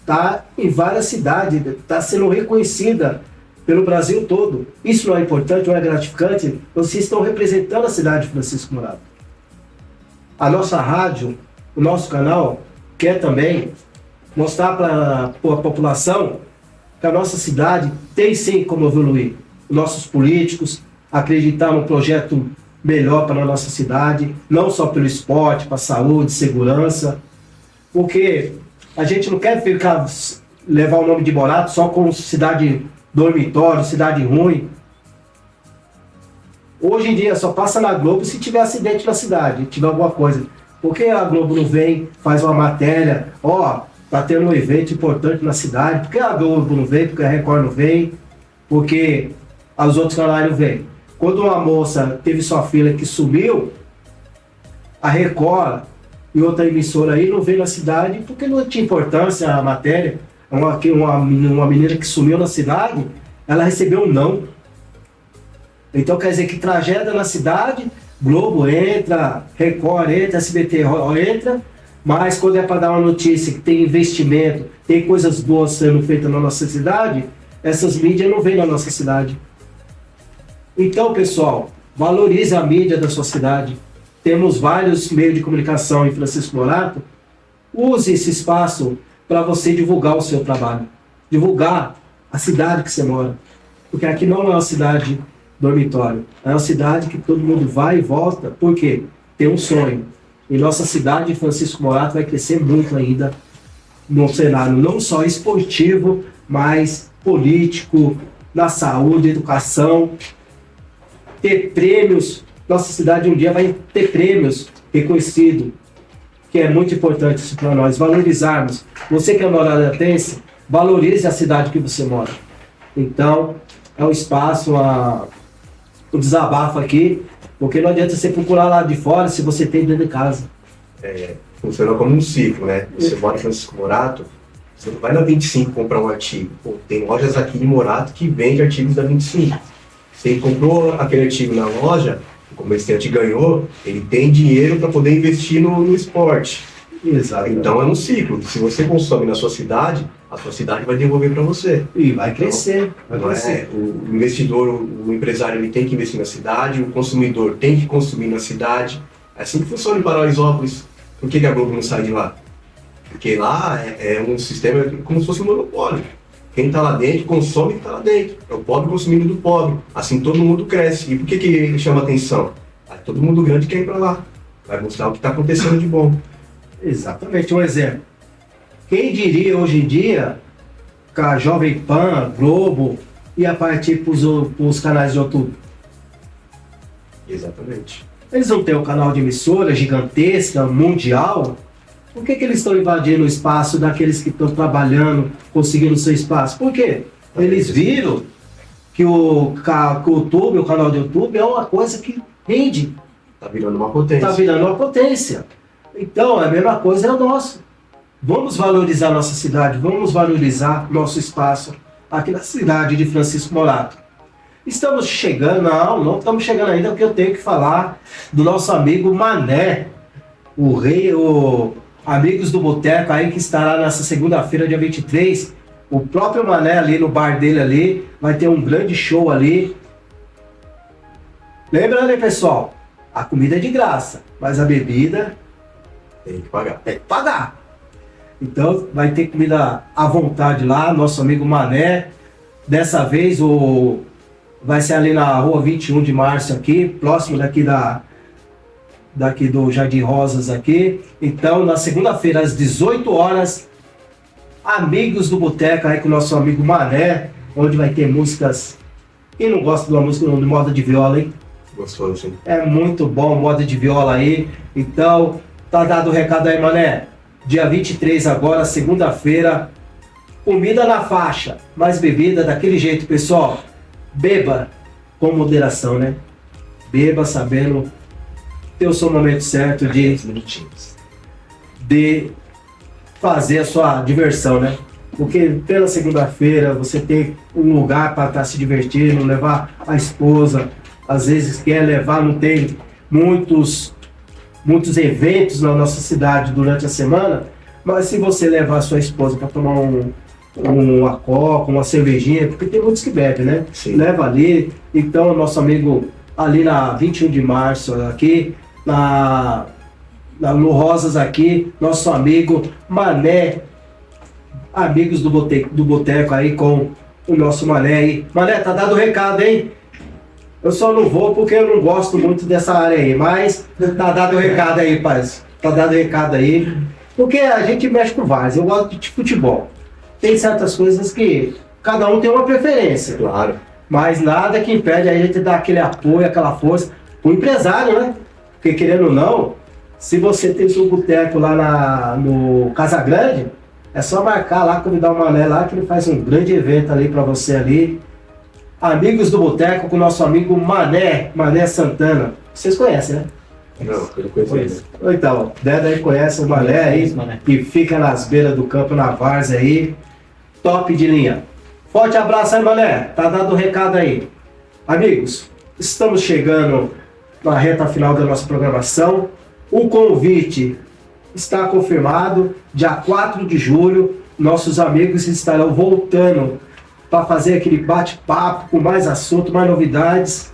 está em várias cidades, está sendo reconhecida pelo Brasil todo. Isso não é importante, não é gratificante? Vocês estão representando a cidade de Francisco Morato. A nossa rádio, o nosso canal, quer também mostrar para a população que a nossa cidade tem sim como evoluir. Nossos políticos acreditar num projeto melhor para a nossa cidade, não só pelo esporte, para a saúde, segurança, porque a gente não quer levar o nome de Morato só com cidade dormitório, cidade ruim. Hoje em dia só passa na Globo se tiver acidente na cidade, tiver alguma coisa. Por que a Globo não vem, faz uma matéria, tá tendo um evento importante na cidade? Por que a Globo não vem? Porque a Record não vem? Porque os outros canais não vêm? Quando uma moça teve sua filha que sumiu, a Record e outra emissora aí não veio na cidade porque não tinha importância a matéria. Uma menina que sumiu na cidade, ela recebeu um não. Então quer dizer que tragédia na cidade, Globo entra, Record entra, SBT entra, mas quando é para dar uma notícia que tem investimento, tem coisas boas sendo feitas na nossa cidade, essas mídias não vêm na nossa cidade. Então, pessoal, valorize a mídia da sua cidade. Temos vários meios de comunicação em Francisco Morato. Use esse espaço para você divulgar o seu trabalho, divulgar a cidade que você mora. Porque aqui não é uma cidade dormitório, é uma cidade que todo mundo vai e volta, porque tem um sonho. E nossa cidade, Francisco Morato, vai crescer muito ainda no cenário não só esportivo, mas político, na saúde, educação, ter prêmios. Nossa cidade um dia vai ter prêmios reconhecidos, que é muito importante isso para nós, valorizarmos. Você que é moratense, valorize a cidade que você mora. Então, é um espaço, um desabafo aqui, porque não adianta você procurar lá de fora se você tem dentro de casa. Funciona como um ciclo, né? Você mora em Francisco Morato, você não vai na 25 comprar um artigo. Tem lojas aqui em Morato que vendem artigos da 25. Você comprou aquele artigo na loja, o comerciante ganhou, ele tem dinheiro para poder investir no esporte. Exato. Então é um ciclo. Se você consome na sua cidade, a sua cidade vai devolver para você. E vai crescer. Vai Não crescer. é, o investidor, o empresário, ele tem que investir na cidade, o consumidor tem que consumir na cidade. É assim que funciona em Paraisópolis. Por que a Globo não sai de lá? Porque lá é um sistema como se fosse um monopólio. Quem está lá dentro consome o que está lá dentro. É o pobre consumindo do pobre. Assim todo mundo cresce. E por que chama atenção? Aí todo mundo grande quer ir para lá. Vai mostrar o que está acontecendo de bom. Exatamente, um exemplo. Quem diria hoje em dia que a Jovem Pan, Globo, ia partir para os canais de YouTube? Exatamente. Eles não têm um canal de emissora gigantesca, mundial. Por que eles estão invadindo o espaço daqueles que estão trabalhando, conseguindo o seu espaço? Por quê? Eles viram que o YouTube, o canal do YouTube, é uma coisa que rende. Está virando uma potência. Está virando uma potência. Então, a mesma coisa é o nosso. Vamos valorizar nossa cidade, vamos valorizar nosso espaço aqui na cidade de Francisco Morato. Estamos chegando, não estamos chegando ainda, porque eu tenho que falar do nosso amigo Mané, o Amigos do Boteco aí, que estará nessa segunda-feira, dia 23. O próprio Mané ali no bar dele ali, vai ter um grande show ali. Lembra, né, pessoal? A comida é de graça, mas a bebida Tem que pagar. tem que pagar. Então vai ter comida à vontade lá, nosso amigo Mané. Dessa vez vai ser ali na rua 21 de março aqui, próximo daqui do Jardim Rosas aqui. Então na segunda-feira às 18 horas, Amigos do Boteco aí com o nosso amigo Mané, onde vai ter músicas. Quem não gosta de uma música de moda de viola, hein? Gostoso, sim. É muito bom, moda de viola aí. Então, tá dado o recado aí, Mané. Dia 23 agora, segunda-feira. Comida na faixa, mas bebida daquele jeito, pessoal. Beba com moderação, né? Beba sabendo ter o seu momento certo de fazer a sua diversão, né? Porque pela segunda-feira você tem um lugar para estar se divertindo, levar a esposa. Às vezes quer levar, não tem muitos eventos na nossa cidade durante a semana, mas se você levar a sua esposa para tomar uma coca, uma cervejinha, porque tem muitos que bebem, né? Sim. Leva ali. Então, nosso amigo ali na 21 de março, aqui, no Rosas aqui, nosso amigo Mané, Amigos do Boteco aí com o nosso Mané aí. Mané, tá dado o recado, hein? Eu só não vou porque eu não gosto muito dessa área aí, mas tá dado o recado aí, paz. Tá dado o recado aí. Porque a gente mexe com vários, eu gosto de futebol. Tem certas coisas que cada um tem uma preferência. Claro. Mas nada que impede a gente dar aquele apoio, aquela força pro empresário, né? Porque querendo ou não, se você tem seu boteco lá no Casa Grande, é só marcar lá, convidar o Mané lá, que ele faz um grande evento ali pra você ali. Amigos do Boteco com o nosso amigo Mané Santana. Vocês conhecem, né? Não, eu conheço. Então, Deda aí conhece o Mané aí, que fica nas beiras do campo, na várzea aí. Top de linha. Forte abraço aí, Mané. Tá dado o recado aí. Amigos, estamos chegando na reta final da nossa programação. O convite está confirmado. Dia 4 de julho, nossos amigos estarão voltando para fazer aquele bate-papo com mais assunto, mais novidades.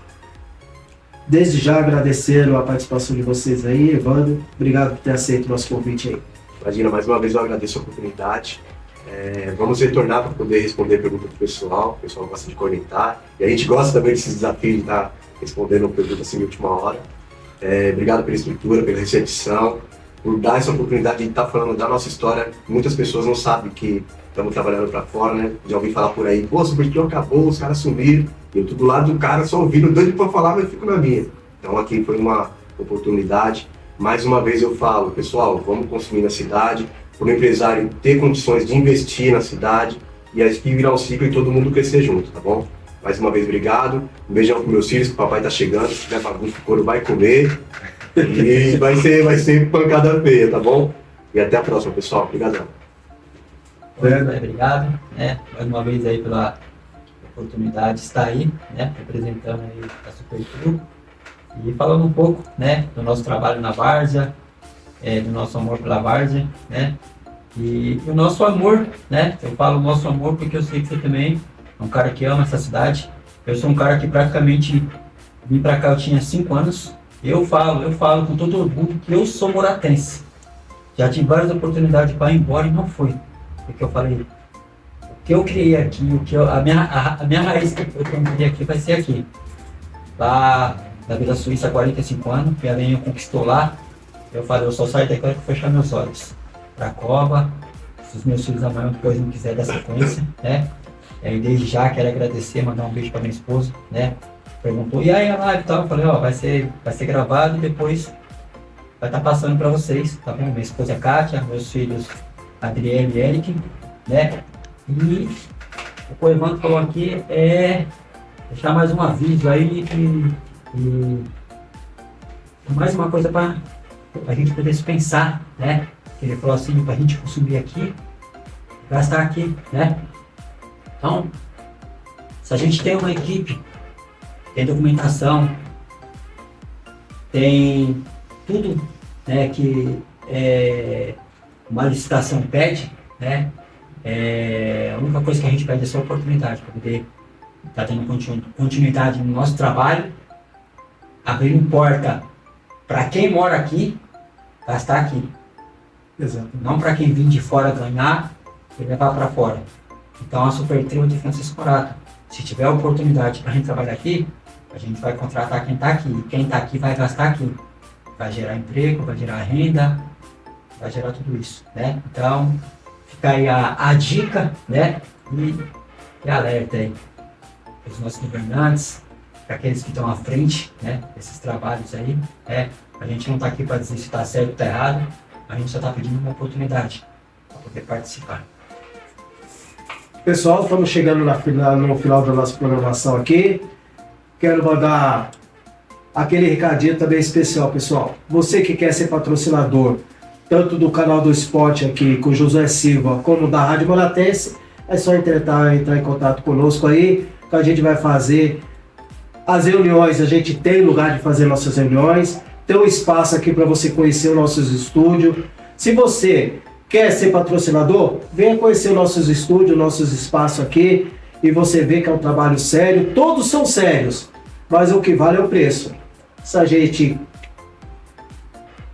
Desde já agradecendo a participação de vocês aí, Evandro. Obrigado por ter aceito o nosso convite aí. Imagina, mais uma vez eu agradeço a oportunidade. Vamos retornar para poder responder perguntas do pessoal. O pessoal gosta de cornetar. E a gente gosta também desses desafios de estar respondendo perguntas assim de última hora. Obrigado pela estrutura, pela recepção, por dar essa oportunidade de estar falando da nossa história. Muitas pessoas não sabem que estamos trabalhando para fora, né? Já ouvi falar por aí, pô, o Supertio acabou, os caras sumiram. Eu tô do lado do cara, só ouvindo, doido para falar, mas fico na minha. Então aqui foi uma oportunidade. Mais uma vez eu falo, pessoal, vamos consumir na cidade, para o empresário ter condições de investir na cidade e aqui virar um ciclo e todo mundo crescer junto, tá bom? Mais uma vez, obrigado. Um beijão para meus filhos, que o papai tá chegando. Se tiver bagunça, o couro vai comer. E vai ser pancada feia, tá bom? E até a próxima, pessoal. Obrigadão. Obrigado, né? Mais uma vez aí pela oportunidade de estar aí, né? Representando aí a Supertio e falando um pouco, né? Do nosso trabalho na várzea, do nosso amor pela várzea, né? E o nosso amor, né? Eu falo nosso amor porque eu sei que você também é um cara que ama essa cidade. Eu sou um cara que praticamente vim pra cá, eu tinha 5 anos. Eu falo com todo orgulho que eu sou moratense. Já tive várias oportunidades para ir embora e não fui. Porque eu falei, o que eu criei aqui, a minha raiz que eu criei aqui vai ser aqui. Lá na Vila Suíça há 45 anos, minha mãe conquistou lá. Eu falei, eu só saio daqui para fechar meus olhos. Pra cova, se os meus filhos amanhã depois não quiser dar sequência, né? E desde já quero agradecer, mandar um beijo para minha esposa, né? Perguntou, e aí a live e tal? Eu falei, ó, vai ser gravado e depois vai estar passando para vocês, tá bom? Minha esposa Kátia, meus filhos Adriele e Eric, né? E o que o Evandro falou aqui é deixar mais um aviso aí e mais uma coisa para a gente poder se pensar, né? Ele falou assim, para a gente consumir aqui, gastar aqui, né? Então, se a gente tem uma equipe, tem documentação, tem tudo, né, que uma licitação pede, né? A única coisa que a gente pede é só oportunidade para poder estar tendo continuidade no nosso trabalho, abrindo porta para quem mora aqui, gastar aqui. Exato. Não para quem vem de fora ganhar e levar para fora. Então a Super Trio de Francisco Morato, se tiver oportunidade para a gente trabalhar aqui, a gente vai contratar quem está aqui. E quem está aqui vai gastar aqui. Vai gerar emprego, vai gerar renda, vai gerar tudo isso, né? Então fica aí a dica, né? E alerta aí para os nossos governantes, para aqueles que estão à frente, né? Desses trabalhos aí, né? A gente não está aqui para dizer se está certo ou está errado. A gente só está pedindo uma oportunidade para poder participar. Pessoal, estamos chegando no final da nossa programação aqui. Quero mandar aquele recadinho também especial, pessoal. Você que quer ser patrocinador, tanto do canal do esporte aqui com Josué Silva, como da Rádio Moratense, é só entrar em contato conosco aí, que a gente vai fazer as reuniões. A gente tem lugar de fazer nossas reuniões. Tem um espaço aqui para você conhecer os nossos estúdios. Se você quer ser patrocinador, venha conhecer os nossos estúdios, nossos espaços aqui, e você vê que é um trabalho sério. Todos são sérios, mas o que vale é o preço. Se a gente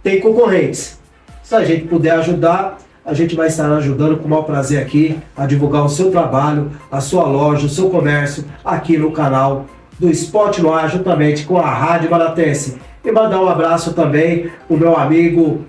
tem concorrentes, se a gente puder ajudar, a gente vai estar ajudando com o maior prazer aqui a divulgar o seu trabalho, a sua loja, o seu comércio aqui no canal do Esporte no Ar, juntamente com a Rádio Moratense. E mandar um abraço também pro meu amigo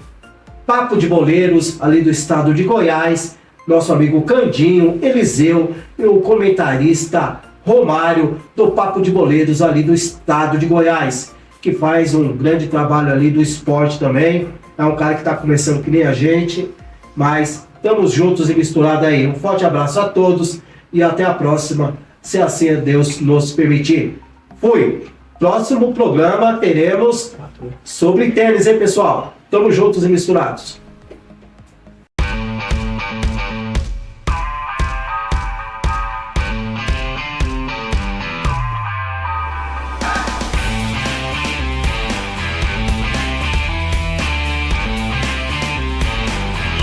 Papo de Boleiros, ali do estado de Goiás, nosso amigo Candinho, Eliseu e o comentarista Romário do Papo de Boleiros, ali do estado de Goiás, que faz um grande trabalho ali do esporte também. É um cara que está começando que nem a gente, mas estamos juntos e misturados aí. Um forte abraço a todos e até a próxima, se assim Deus nos permitir. Fui! Próximo programa teremos sobre tênis, hein, pessoal? Tamo juntos e misturados.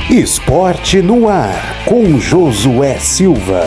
Esporte no Ar, com Josué Silva.